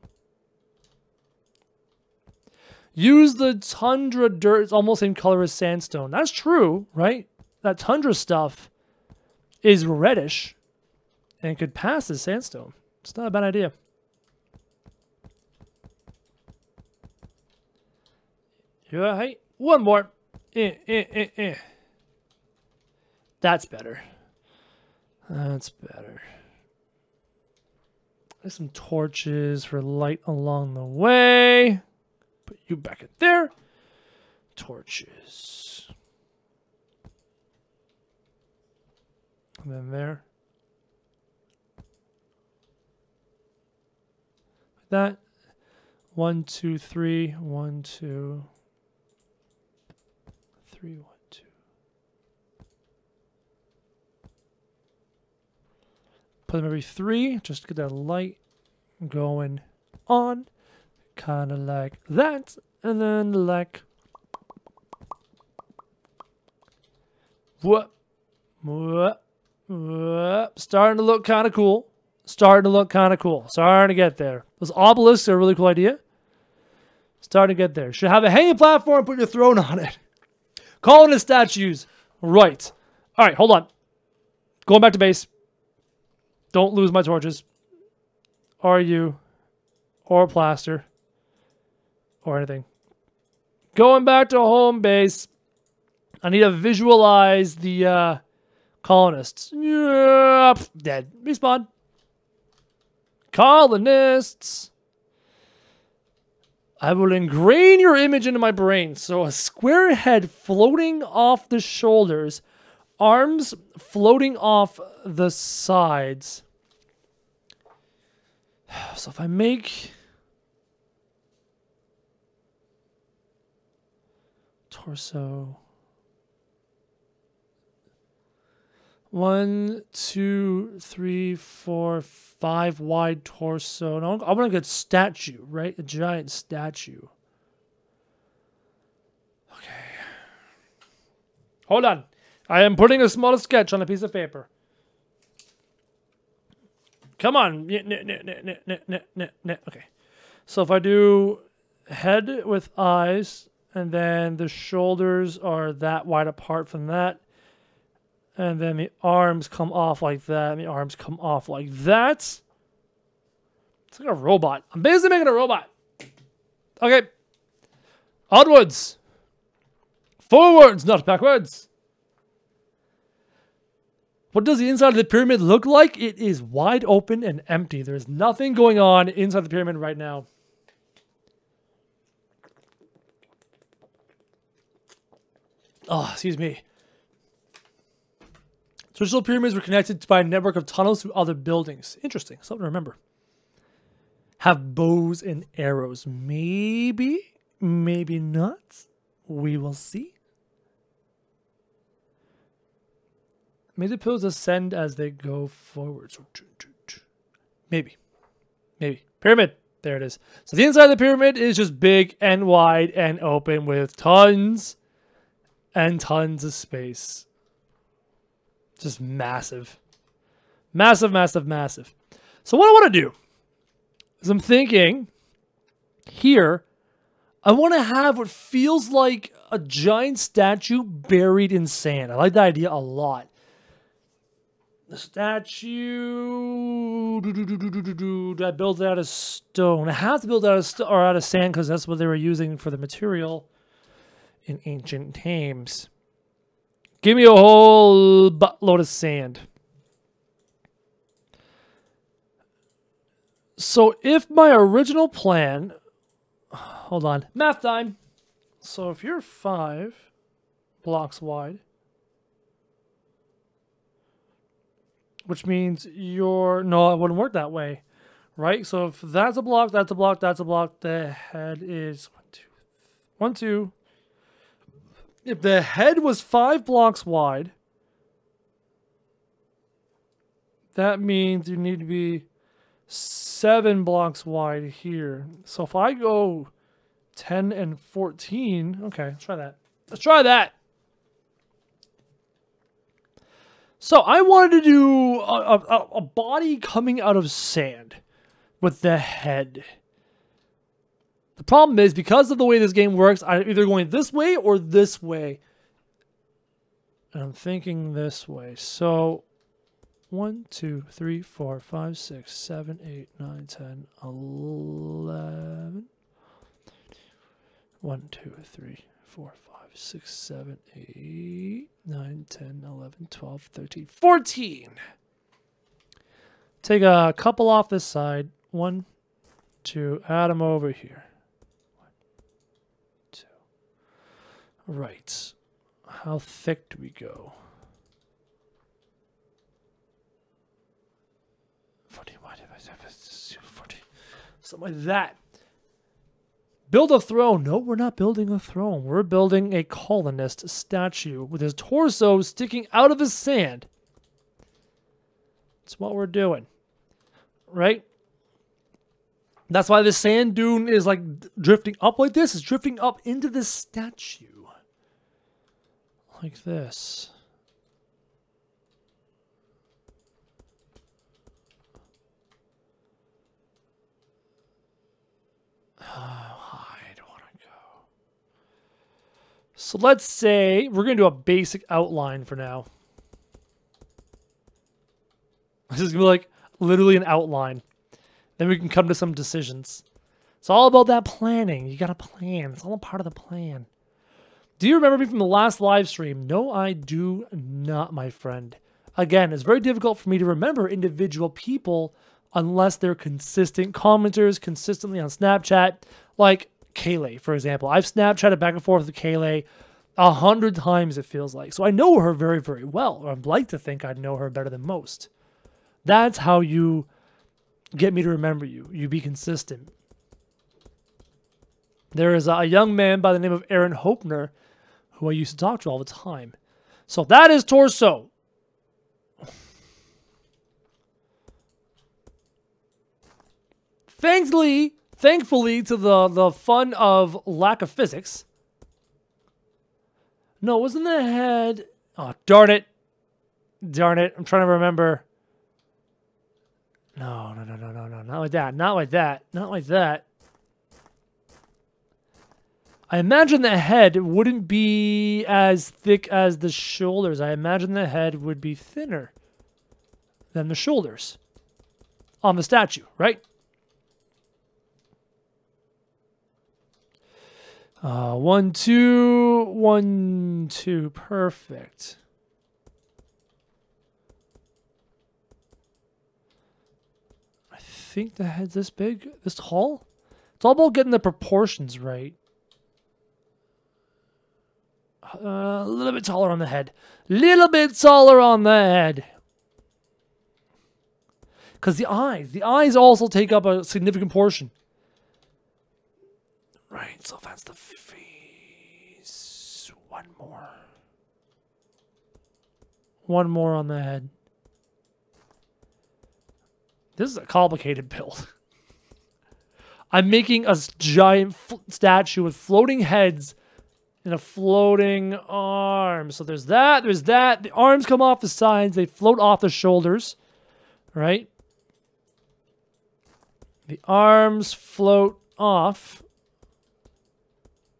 Use the tundra dirt. It's almost the same color as sandstone. That's true, right? That tundra stuff is reddish and could pass as sandstone. It's not a bad idea. Yeah, hey, one more. That's better. That's better. There's some torches for light along the way. Put you back in there. Torches. And then there. Like that. 1, 2, 3. 1, 2. 3, 1, 2. Put them every 3, just to get that light going on. Kind of like that. And then like... Whoop. Whoop. Whoop. Starting to look kind of cool. Starting to get there. Those obelisks are a really cool idea. Starting to get there. Should have a hanging platform, put your throne on it. Colonist statues. Right. All right, hold on. Going back to base. Don't lose my torches. Or you. Or plaster. Or anything. Going back to home base. I need to visualize the colonists. Yep. Dead. Respawn. Colonists. I will ingrain your image into my brain. So a square head floating off the shoulders. Arms floating off the sides. So if I make... torso... 1, 2, 3, 4, 5 wide torso. No, I want a good statue, right? A giant statue. Okay. Hold on. I am putting a small sketch on a piece of paper. Come on. Okay. So if I do head with eyes And then the shoulders are that wide apart from that. And then the arms come off like that. And the arms come off like that. It's like a robot. I'm basically making a robot. Okay. Onwards. Forwards, not backwards. What does the inside of the pyramid look like? It is wide open and empty. There's nothing going on inside the pyramid right now. Oh, excuse me. Traditional pyramids were connected by a network of tunnels to other buildings. Interesting. Something to remember. Have bows and arrows. Maybe. Maybe not. We will see. May the pillars ascend as they go forward. Maybe. Maybe. Pyramid. There it is. So the inside of the pyramid is just big and wide and open with tons and tons of space. Just massive. Massive, massive, massive. So what I want to do is I'm thinking here, I want to have what feels like a giant statue buried in sand. I like that idea a lot. The statue, do I build it out of stone? I have to build it out of sand because that's what they were using for the material in ancient times. Give me a whole buttload of sand. So if my original plan, hold on, math time. So if you're 5 blocks wide, which means you're, no, it wouldn't work that way, right? So if that's a block, that's a block, that's a block, the head is 1, 2. If the head was 5 blocks wide, that means you need to be 7 blocks wide here. So if I go 10 and 14, okay, let's try that. Let's try that. So I wanted to do a body coming out of sand with the head. The problem is, because of the way this game works, I'm either going this way or this way. And I'm thinking this way. So 1, 2, 3, 4, 5, 6, 7, 8, 9, 10, 11. 1, 2, 3, 4, 5, 6, 7, 8, 9, 10, 11, 12, 13, 14. Take a couple off this side. 1, 2, add them over here. 1, 2. Right. How thick do we go? 40, 40. Something like that. Build a throne. No, we're not building a throne. We're building a colonist statue with his torso sticking out of the sand. That's what we're doing. Right? That's why the sand dune is like drifting up like this. It's drifting up into the statue. Like this. So let's say we're going to do a basic outline for now. This is going to be like literally an outline. Then we can come to some decisions. It's all about that planning. You got to plan. It's all a part of the plan. Do you remember me from the last live stream? No, I do not, my friend. Again, it's very difficult for me to remember individual people unless they're consistent commenters, consistently on Snapchat, like Kayleigh, for example. I've Snapchatted back and forth with Kayleigh 100 times, it feels like. So I know her very, very well. Or I'd like to think I know her better than most. That's how you get me to remember you. You be consistent. There is a young man by the name of Aaron Hopner who I used to talk to all the time. So that is torso. Thankfully, to the fun of lack of physics. No, it wasn't the head. Oh, darn it. Darn it. I'm trying to remember. No. Not like that. Not like that. Not like that. I imagine the head wouldn't be as thick as the shoulders. I imagine the head would be thinner than the shoulders on the statue, right? 1, 2, 1, 2, perfect. I think the head's this big, this tall. It's all about getting the proportions right. A little bit taller on the head. Little bit taller on the head. Because the eyes also take up a significant portion. Right, so that's the face. One more. One more on the head. This is a complicated build. I'm making a giant statue with floating heads and a floating arm. So there's that, there's that. The arms come off the sides. They float off the shoulders, right? The arms float off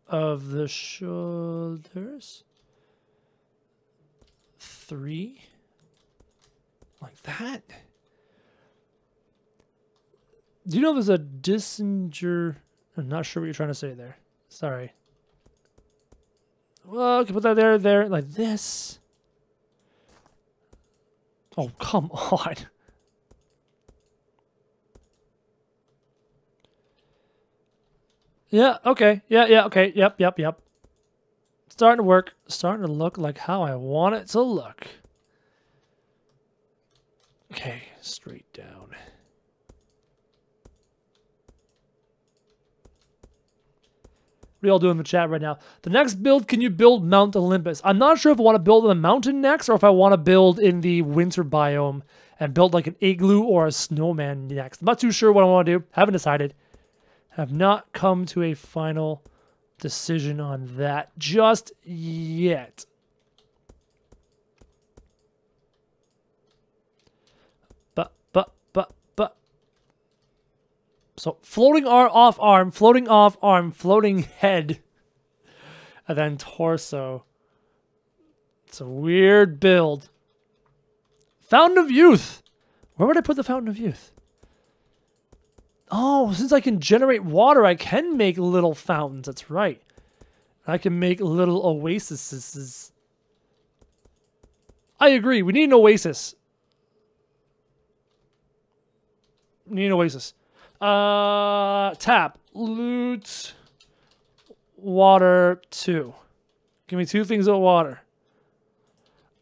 of the shoulders. 3. Like that. Do you know there's a dissinger? I'm not sure what you're trying to say there. Sorry. Well, I can put that there, like this. Oh, come on. Yeah, okay. Yeah, okay. Yep. Starting to work. Starting to look like how I want it to look. Okay, straight down. What are y'all doing in the chat right now? The next build, can you build Mount Olympus? I'm not sure if I want to build in the mountain next or if I want to build in the winter biome and build like an igloo or a snowman next. I'm not too sure what I want to do. Haven't decided. Have not come to a final decision on that just yet. But. So floating off arm, floating off arm, floating head, and then torso. It's a weird build. Fountain of Youth. Where would I put the Fountain of Youth? Oh, since I can generate water, I can make little fountains. That's right. I can make little oases. I agree. We need an oasis. We need an oasis. Tap. Loot. Water 2. Give me 2 things of water.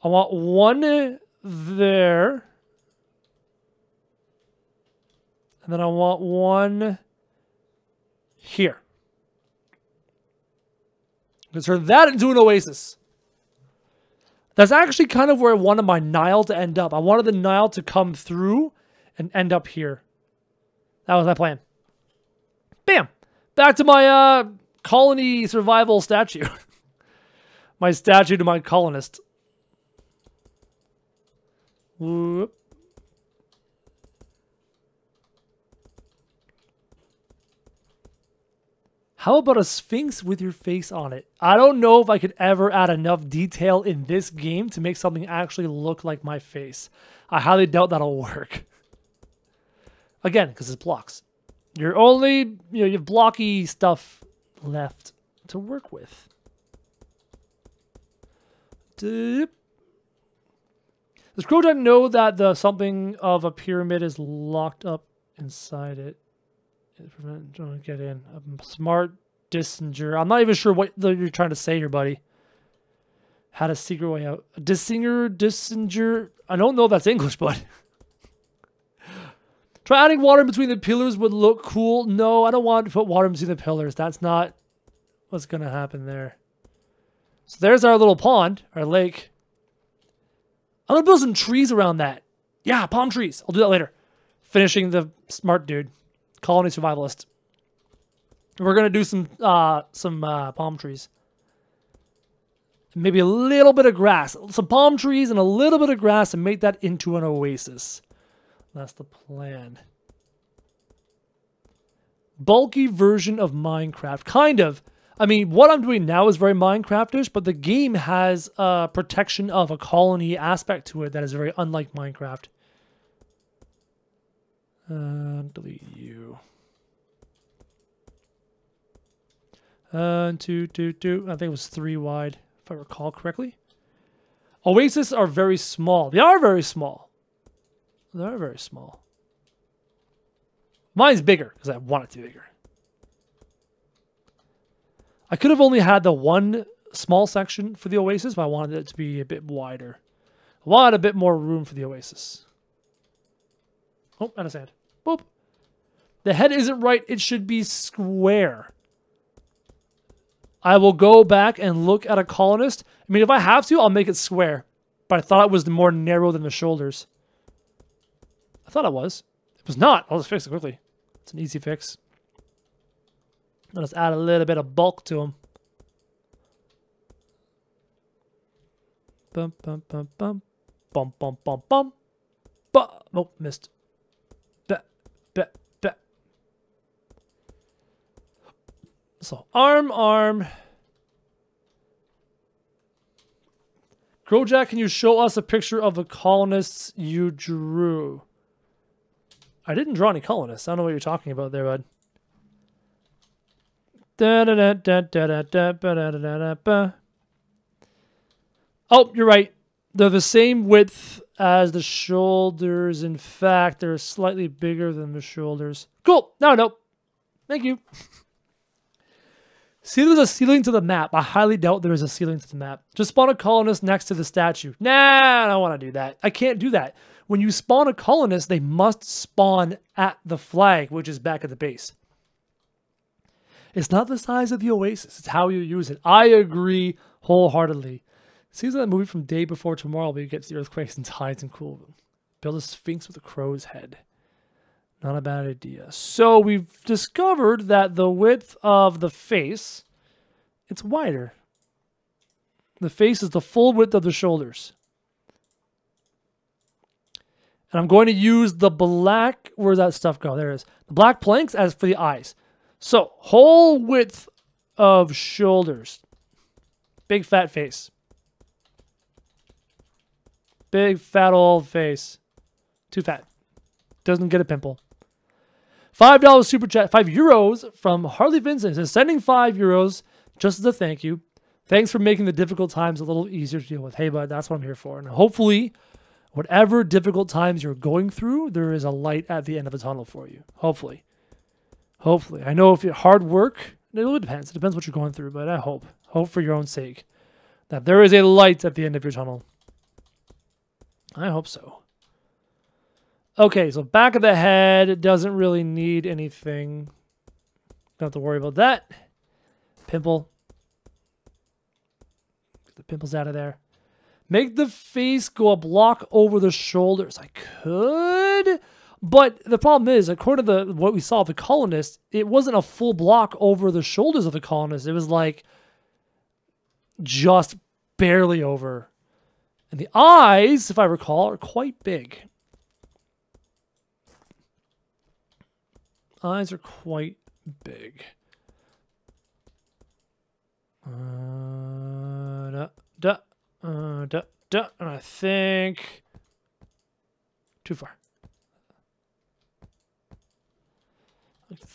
I want 1 there. And then I want 1 here. I'm going to turn that into an oasis. That's actually kind of where I wanted my Nile to end up. I wanted the Nile to come through and end up here. That was my plan. Bam! Back to my colony survival statue. My statue to my colonist. Whoop. How about a sphinx with your face on it? I don't know if I could ever add enough detail in this game to make something actually look like my face. I highly doubt that'll work. Again, because it's blocks. You're only, you have blocky stuff left to work with. Does Krojak know that the something of a pyramid is locked up inside it? Don't get in. A smart dissinger. I'm not even sure what you're trying to say here, buddy. Had a secret way out. A dissinger. I don't know if that's English, but try adding water in between the pillars would look cool. No, I don't want to put water in between the pillars. That's not what's gonna happen there. So there's our little pond, our lake. I'm gonna build some trees around that. Yeah, palm trees. I'll do that later. Finishing the smart dude. Colony survivalist. We're gonna do some palm trees. Maybe a little bit of grass. Some palm trees and a little bit of grass and make that into an oasis. That's the plan. Bulky version of Minecraft. Kind of. I mean, what I'm doing now is very Minecraftish, but the game has a protection of a colony aspect to it that is very unlike Minecraft. Delete you. 2, 2, 2. I think it was 3 wide, if I recall correctly. Oasis are very small. They are very small. They are very small. Mine's bigger because I want it to be bigger. I could have only had the one small section for the Oasis, but I wanted it to be a bit wider. I wanted a bit more room for the Oasis. Oh, out of sand. Boop. The head isn't right. It should be square. I will go back and look at a colonist. I mean, if I have to, I'll make it square. But I thought it was more narrow than the shoulders. I thought it was. It was not. I'll just fix it quickly. It's an easy fix. Let us add a little bit of bulk to him. Bum, bum, bum, bum. Bum, bum, bum, bum. Oh, missed. So, arm. Krojak, can you show us a picture of the colonists you drew? I didn't draw any colonists. I don't know what you're talking about there, bud. Oh, you're right. They're the same width as the shoulders. In fact, they're slightly bigger than the shoulders. Cool. No. Thank you. See, there's a ceiling to the map. I highly doubt there is a ceiling to the map. Just spawn a colonist next to the statue. Nah, I don't want to do that. I can't do that. When you spawn a colonist, they must spawn at the flag, which is back at the base. It's not the size of the Oasis. It's how you use it. I agree wholeheartedly. Seems like that movie from Day Before Tomorrow where you get the earthquakes and tides and cool. Build a sphinx with a crow's head. Not a bad idea. So we've discovered that the width of the face, it's wider. The face is the full width of the shoulders. And I'm going to use the black, where's that stuff go? There it is. The black planks as for the eyes. So whole width of shoulders. Big fat face. Big fat old face. Too fat. Doesn't get a pimple. $5 super chat, €5 from Harley Vincent is sending €5 just as a thank you. Thanks for making the difficult times a little easier to deal with. Hey, bud, that's what I'm here for. And hopefully, whatever difficult times you're going through, there is a light at the end of the tunnel for you. Hopefully. I know if you're hard work, it really depends. It depends what you're going through, but I hope for your own sake, that there is a light at the end of your tunnel. I hope so. Okay, so back of the head, it doesn't really need anything. Don't have to worry about that. Pimple. Get the pimples out of there. Make the face go a block over the shoulders. I could, but the problem is, according to what we saw of the colonist, it wasn't a full block over the shoulders of the colonist. It was like just barely over. And the eyes, if I recall, are quite big. Eyes are quite big. And I think too far.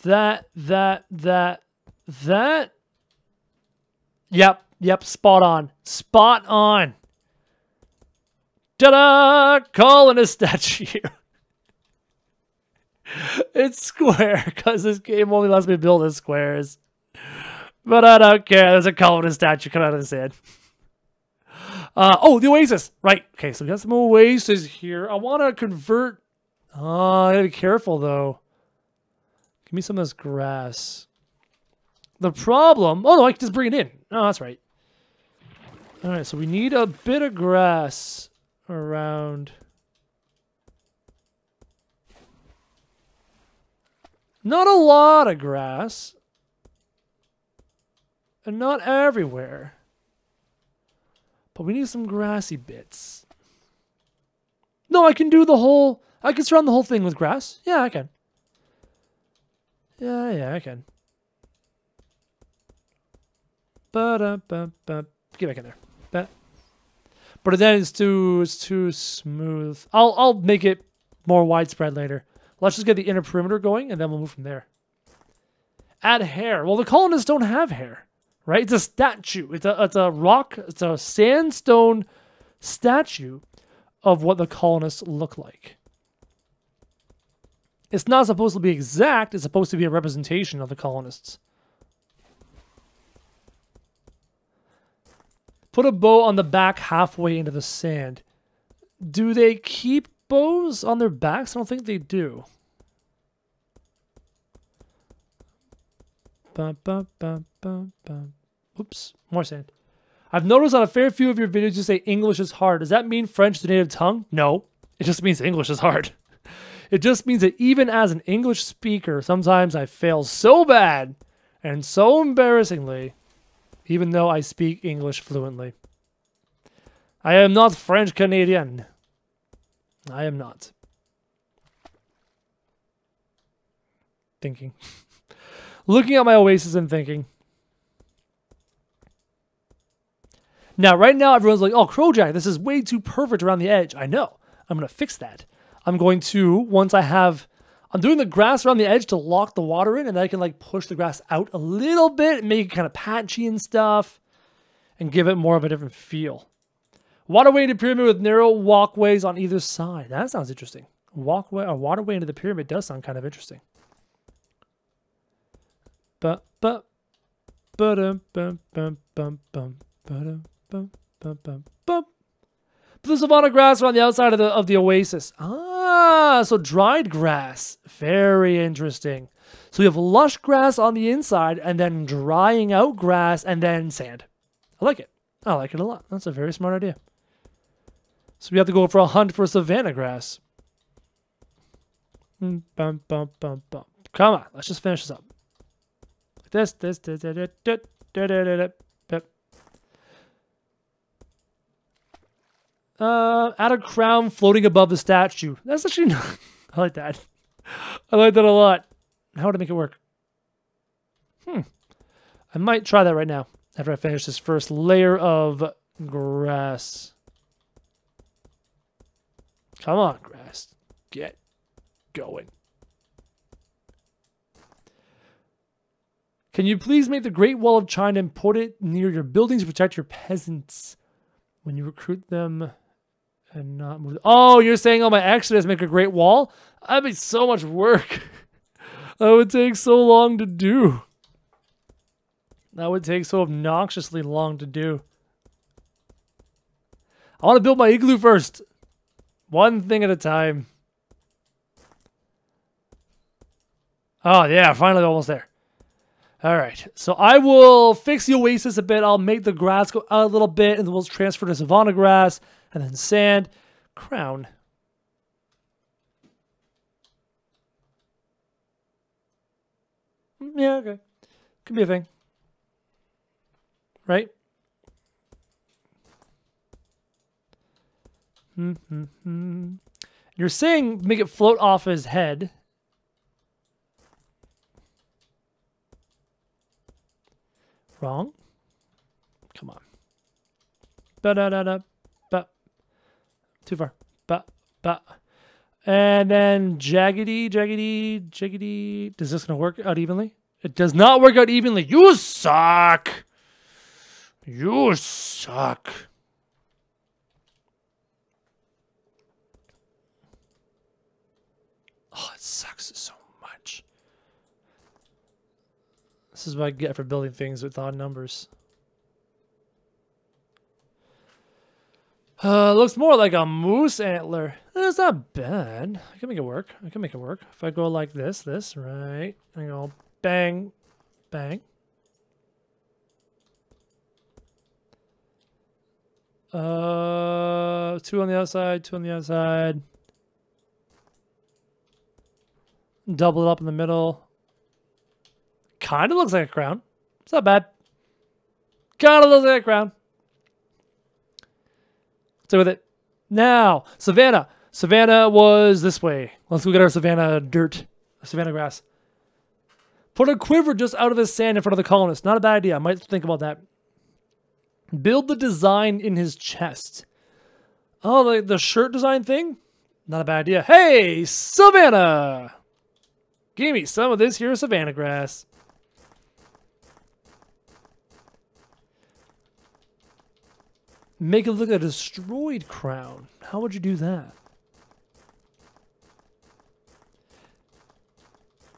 That. Yep, spot on. Ta-da! Colonist statue. It's square because this game only lets me build in squares. But I don't care. There's a colonist statue coming out of the sand. Oh, the Oasis. Right. Okay, so we got some Oasis here. I want to convert. Oh, I gotta be careful though. Give me some of this grass. The problem. Oh no, I can just bring it in. Oh, that's right. All right, so we need a bit of grass around. Not a lot of grass. And not everywhere. But we need some grassy bits. No, I can do the whole... I can surround the whole thing with grass. Yeah, I can. Yeah, I can. Get back in there. But then it's too smooth. I'll make it more widespread later. Let's just get the inner perimeter going, and then we'll move from there. Add hair. Well, the colonists don't have hair, right? It's a statue. It's a rock. It's a sandstone statue of what the colonists look like. It's not supposed to be exact. It's supposed to be a representation of the colonists. Put a bow on the back halfway into the sand. Do they keep bows on their backs? I don't think they do. Oops, more sand. I've noticed on a fair few of your videos you say English is hard. Does that mean French is the native tongue? No, it just means English is hard. It just means that even as an English speaker, sometimes I fail so bad and so embarrassingly, even though I speak English fluently. I am not French Canadian. I am not. Thinking. Looking at my Oasis and thinking. Now, right now, everyone's like, oh, Krojak, this is way too perfect around the edge. I know. I'm going to fix that. I'm going to, once I have, I'm doing the grass around the edge to lock the water in, and then I can like push the grass out a little bit and make it kind of patchy and stuff and give it more of a different feel. Waterway into pyramid with narrow walkways on either side. That sounds interesting. Walkway or waterway into the pyramid does sound kind of interesting. Put the savanna grass around the outside of the oasis. Ah, so dried grass. Very interesting. So you have lush grass on the inside and then drying out grass and then sand. I like it. I like it a lot. That's a very smart idea. So we have to go for a hunt for savanna grass. Come on, let's just finish this up. Add a crown floating above the statue. That's actually not... I like that. I like that a lot. How to make it work? I might try that right now after I finish this first layer of grass. Come on, grass. Get going. Can you please make the Great Wall of China and put it near your buildings to protect your peasants when you recruit them and not move? Oh, you're saying on my Exodus make a Great Wall? That'd be so much work. That would take so long to do. That would take so obnoxiously long to do. I want to build my igloo first. One thing at a time. Oh, yeah, finally almost there. All right, so I will fix the oasis a bit. I'll make the grass go out a little bit, and then we'll transfer to savanna grass, and then sand. Crown. Yeah, okay. Could be a thing. Right? You're saying make it float off his head. Wrong. Come on. Too far. And then jaggedy. Is this gonna work out evenly? It does not work out evenly. You suck. You suck. Oh, it sucks so much. This is what I get for building things with odd numbers. Looks more like a moose antler. It's not bad. I can make it work. If I go like this, right? I go bang, bang. Two on the outside, two on the outside. Double it up in the middle. Kind of looks like a crown. It's not bad. Kind of looks like a crown. Stay with it. Now, savanna. Savanna was this way. Let's go get our savanna dirt. Savanna grass. Put a quiver just out of the sand in front of the colonists. Not a bad idea. I might think about that. Build the design in his chest. Oh, like the shirt design thing? Not a bad idea. Hey, Savannah! Give me some of this here Savannah grass. Make it look like a destroyed crown. How would you do that?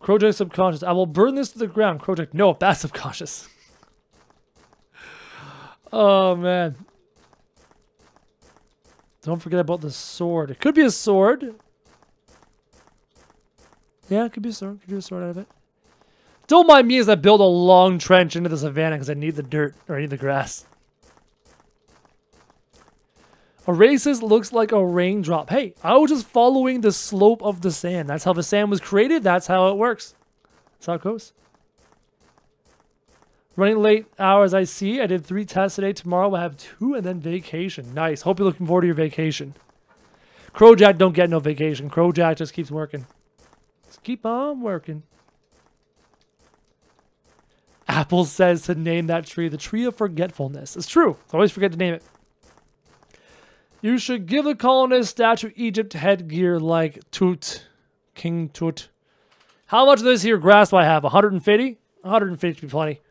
Krojak subconscious. I will burn this to the ground. Krojak, no, that's subconscious. Oh, man. Don't forget about the sword. It could be a sword. Yeah, it could be a sword. Could do a sword out of it. Don't mind me as I build a long trench into the savannah because I need the dirt, or I need the grass. Oasis looks like a raindrop. Hey, I was just following the slope of the sand. That's how the sand was created. That's how it works. That's how it goes. Running late hours, I see. I did 3 tests today. Tomorrow we'll have 2 and then vacation. Nice. Hope you're looking forward to your vacation. Krojak don't get no vacation. Krojak just keeps working. Just keep on working. Apple says to name that tree the tree of forgetfulness. It's true. I always forget to name it. You should give the colonist statue Egypt headgear like Tut. King Tut. How much of this here grass do I have? 150? 150 should be plenty.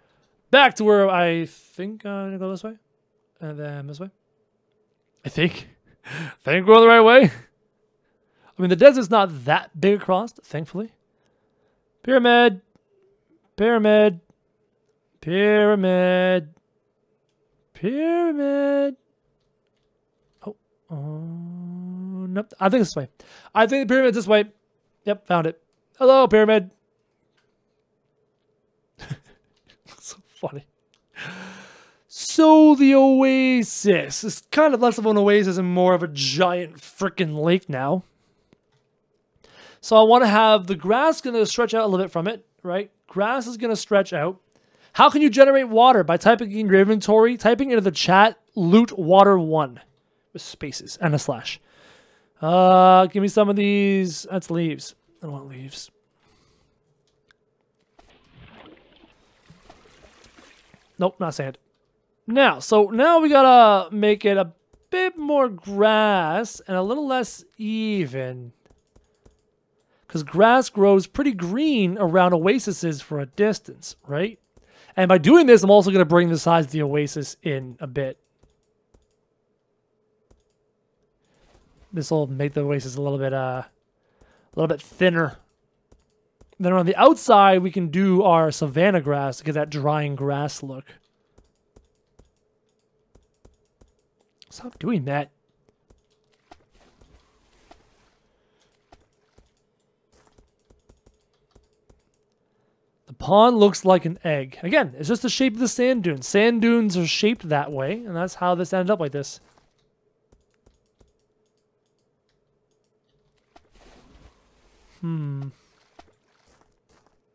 Back to where I think I'm going to go this way. And then this way. I think we're going the right way. I mean, the desert's not that big across, thankfully. Pyramid. Pyramid. Pyramid. Pyramid. Nope. I think it's this way. I think the pyramid's this way. Yep, found it. Hello, pyramid. So funny. So the Oasis is kind of less of an oasis and more of a giant freaking lake now. So I want to have the grass going to stretch out a little bit from it, right? Grass is going to stretch out. How can you generate water? By typing in your inventory, typing into the chat, loot water 1. With spaces and a slash. Give me some of these. That's leaves. I don't want leaves. Nope, not sand. Now we gotta make it a bit more grass and a little less even. Because grass grows pretty green around oases for a distance, right? And by doing this, I'm also gonna bring the size of the oasis in a bit. This will make the oasis a little bit thinner. Then on the outside, we can do our savanna grass to get that drying grass look. Stop doing that. The pond looks like an egg. Again, it's just the shape of the sand dunes. Sand dunes are shaped that way, and that's how this ended up like this.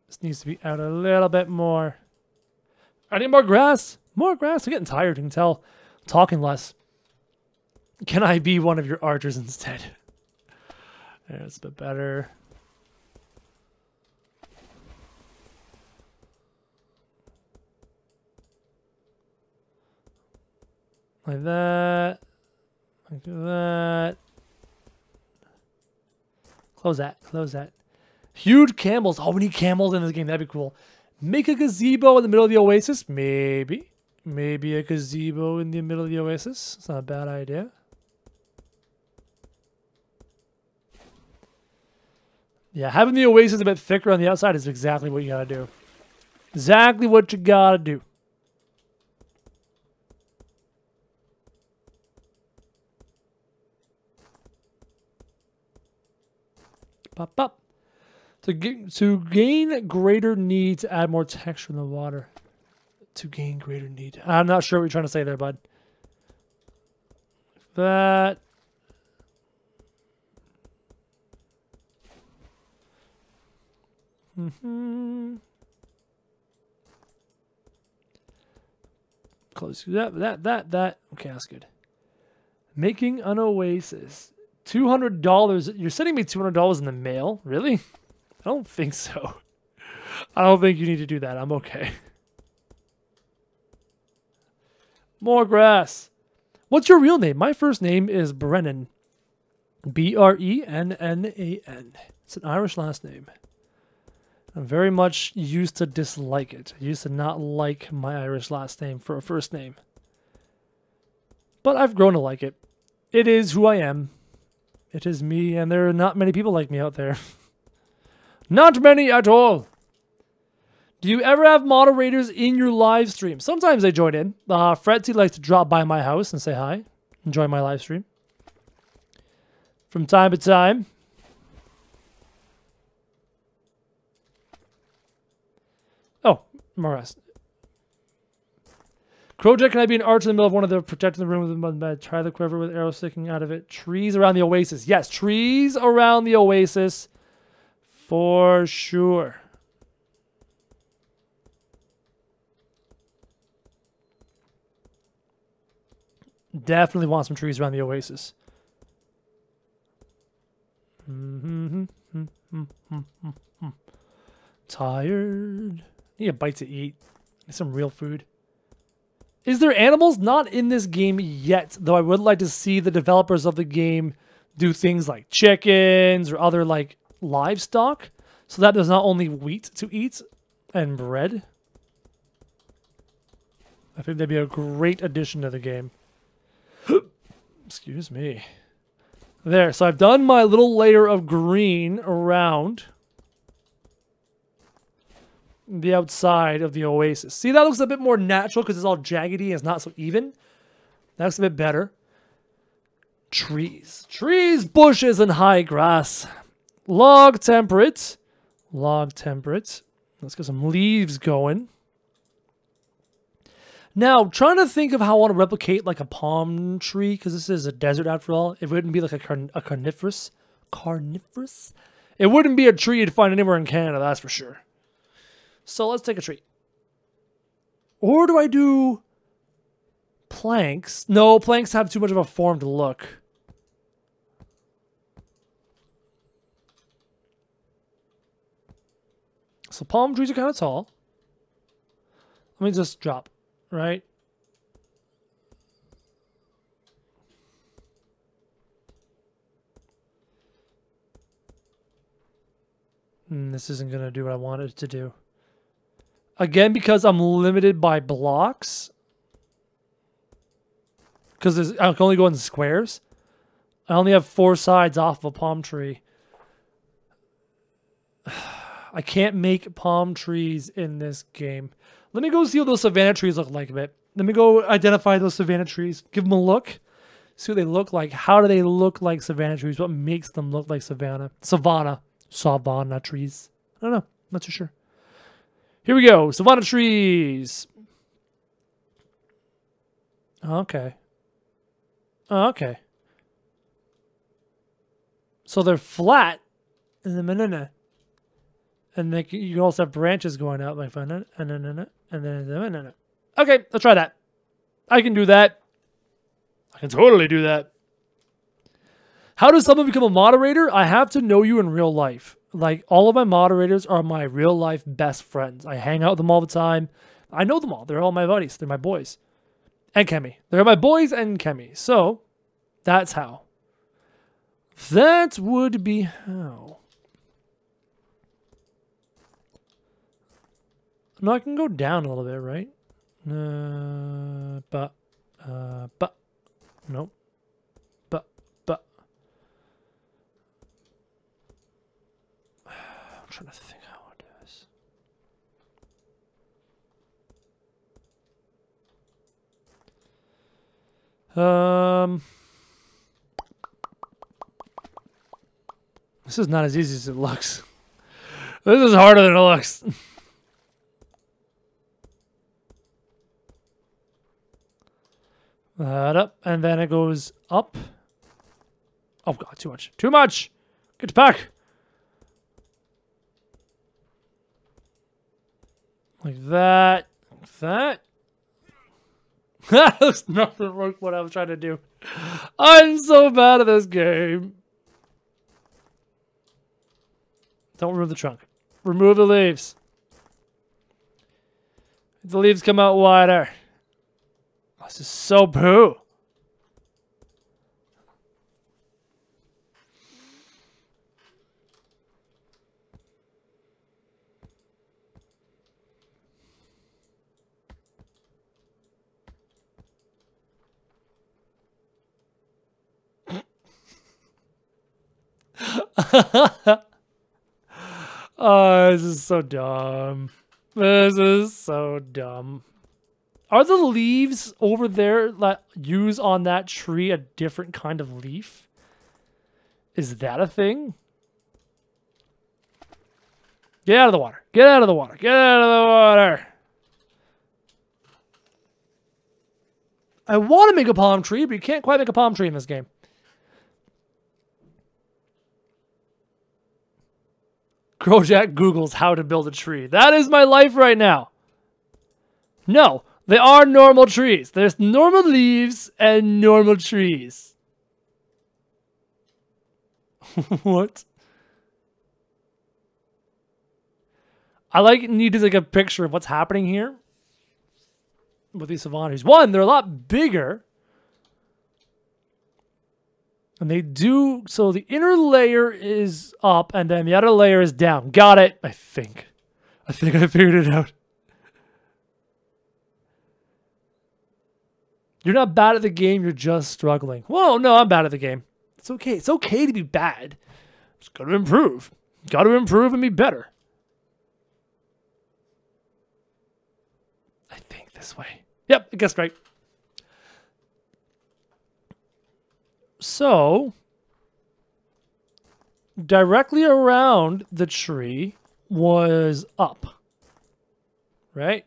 This needs to be out a little bit more. I need more grass. More grass. I'm getting tired. You can tell. I'm talking less. Can I be one of your archers instead? There's a bit better. Like that. Like that. Close that. Close that. Huge camels. Oh, we need camels in this game. That'd be cool. Make a gazebo in the middle of the oasis. Maybe. Maybe a gazebo in the middle of the oasis. It's not a bad idea. Yeah, having the oasis a bit thicker on the outside is exactly what you gotta do. Exactly what you gotta do. Pop, pop. To gain greater need to add more texture in the water. To gain greater need. I'm not sure what you're trying to say there, bud. That. Close that. Okay, that's good. Making an oasis. $200. You're sending me $200 in the mail? Really? I don't think so. I don't think you need to do that. I'm okay. More grass. What's your real name? My first name is Brennan. Brennan. It's an Irish last name. I'm very much used to dislike it. I used to not like my Irish last name for a first name. But I've grown to like it. It is who I am. It is me, and there are not many people like me out there. Not many at all. Do you ever have moderators in your live stream? Sometimes they join in. Fretzy likes to drop by my house and say hi. Enjoy my live stream. From time to time. Oh, Morass. Krojak, can I be an archer in the middle of one of the protecting the room with the mud bed? Try the quiver with arrows sticking out of it. Trees around the Oasis. Yes, trees around the Oasis. For sure. Definitely want some trees around the Oasis. Tired. Need a bite to eat. Need some real food. Is there animals? Not in this game yet, though I would like to see the developers of the game do things like chickens or other like livestock, so that there's not only wheat to eat and bread. I think that'd be a great addition to the game. Excuse me. There, so I've done my little layer of green around the outside of the Oasis. See, that looks a bit more natural because it's all jaggedy and it's not so even. That looks a bit better. Trees. Trees, bushes, and high grass. Log temperate. Log temperate. Let's get some leaves going. Now, trying to think of how I want to replicate like a palm tree, because this is a desert after all. It wouldn't be like a carnivorous. Carnivorous? It wouldn't be a tree you'd find anywhere in Canada, that's for sure. So let's take a tree. Or do I do planks? No, planks have too much of a formed look. So palm trees are kind of tall. Let me just drop, right? This isn't going to do what I wanted it to do. Again, because I'm limited by blocks. Because I can only go in squares. I only have 4 sides off of a palm tree. I can't make palm trees in this game. Let me go see what those savanna trees look like a bit. Let me go identify those savanna trees. Give them a look. See what they look like. How do they look like savanna trees? What makes them look like savanna? Savanna trees. I don't know. I'm not too sure. Here we go. Savanna trees. Okay. Okay. So they're flat in the banana. And then you can also have branches going out like that. And then. Okay, let's try that. I can do that. I can totally do that. How does someone become a moderator? I have to know you in real life. Like, all of my moderators are my real life best friends. I hang out with them all the time. I know them all. They're all my buddies. They're my boys. And Kemi. They're my boys and Kemi. So, that's how. That would be how. No, I can go down a little bit, right? Nope. I'm trying to think how I do this. This is not as easy as it looks. This is harder than it looks. That up, and then it goes up. Oh god, too much. Too much! Get back! Like that. Like that. That looks nothing like what I was trying to do. I'm so bad at this game. Don't remove the trunk. Remove the leaves. The leaves come out wider. This is so poo. Oh, this is so dumb. This is so dumb. Are the leaves over there that use on that tree a different kind of leaf? Is that a thing? Get out of the water. Get out of the water. Get out of the water. I want to make a palm tree, but you can't quite make a palm tree in this game. Krojak Googles how to build a tree. That is my life right now. No, they are normal trees. There's normal leaves and normal trees. What? I need to take a picture of what's happening here with these savant. One, they're a lot bigger. And they do, so the inner layer is up and then the outer layer is down. Got it, I think. I figured it out. You're not bad at the game, you're just struggling. Whoa, no, I'm bad at the game. It's okay. It's okay to be bad. Just got to improve. Got to improve and be better. I think this way. Yep, I guessed right. So, directly around the tree was up, right?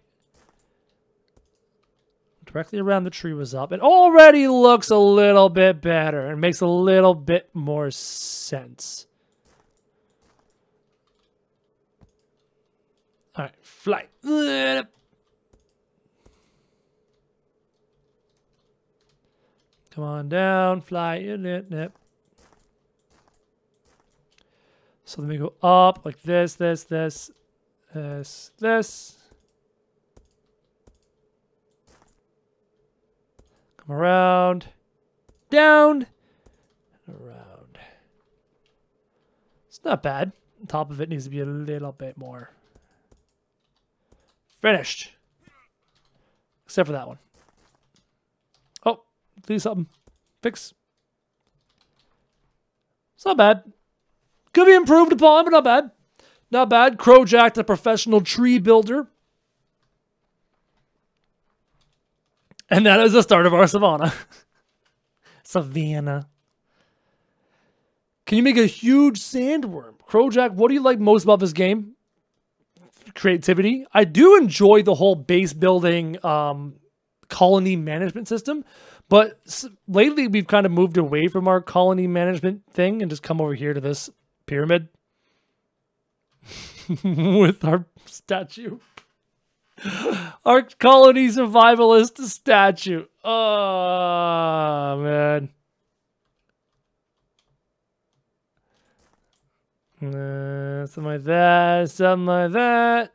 Directly around the tree was up. It already looks a little bit better and makes a little bit more sense. All right, fly. Come on down, fly in it. So let me go up like this. Come around, down, around. It's not bad. The top of it needs to be a little bit more. Finished. Except for that one. Oh. Do something. Fix. It's not bad. Could be improved upon, but not bad. Not bad. Krojak, the professional tree builder. And that is the start of our savannah. Savannah. Can you make a huge sandworm? Krojak, what do you like most about this game? Creativity. I do enjoy the whole base building colony management system. But lately, we've kind of moved away from our colony management thing and just come over here to this pyramid with our statue. Our colony survivalist statue. Oh, man. Something like that. Something like that.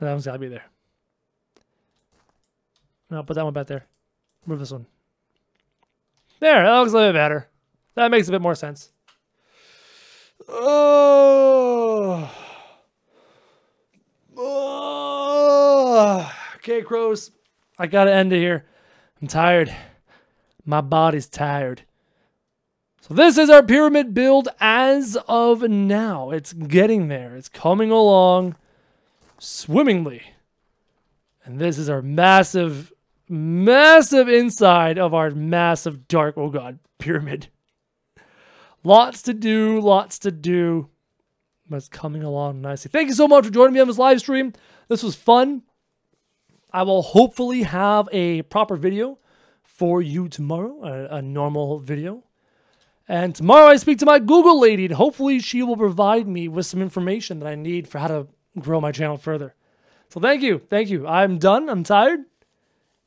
That one's got to be there. No, put that one back there. Move this one. There, that looks a little bit better. That makes a bit more sense. Oh. Okay, crows. I gotta end it here. I'm tired. My body's tired. So this is our pyramid build as of now. It's getting there. It's coming along swimmingly. And this is our massive inside of our massive dark, oh god, pyramid. Lots to do, but it's coming along nicely. Thank you so much for joining me on this live stream. This was fun. I will hopefully have a proper video for you tomorrow, a normal video. And tomorrow I speak to my Google lady, and hopefully she will provide me with some information that I need for how to grow my channel further. So thank you. I'm done. I'm tired.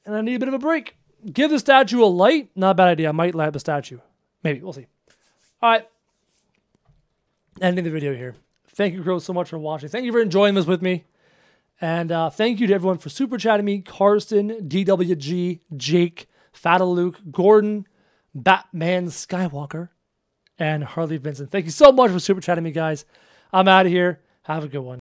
And I need a bit of a break. Give the statue a light. Not a bad idea. I might light up the statue. Maybe. We'll see. All right. Ending the video here. Thank you, Crow, so much for watching. Thank you for enjoying this with me. And thank you to everyone for super chatting me. Carson, DWG, Jake, Fataluke, Gordon, Batman Skywalker, and Harley Vincent. Thank you so much for super chatting me, guys. I'm out of here. Have a good one.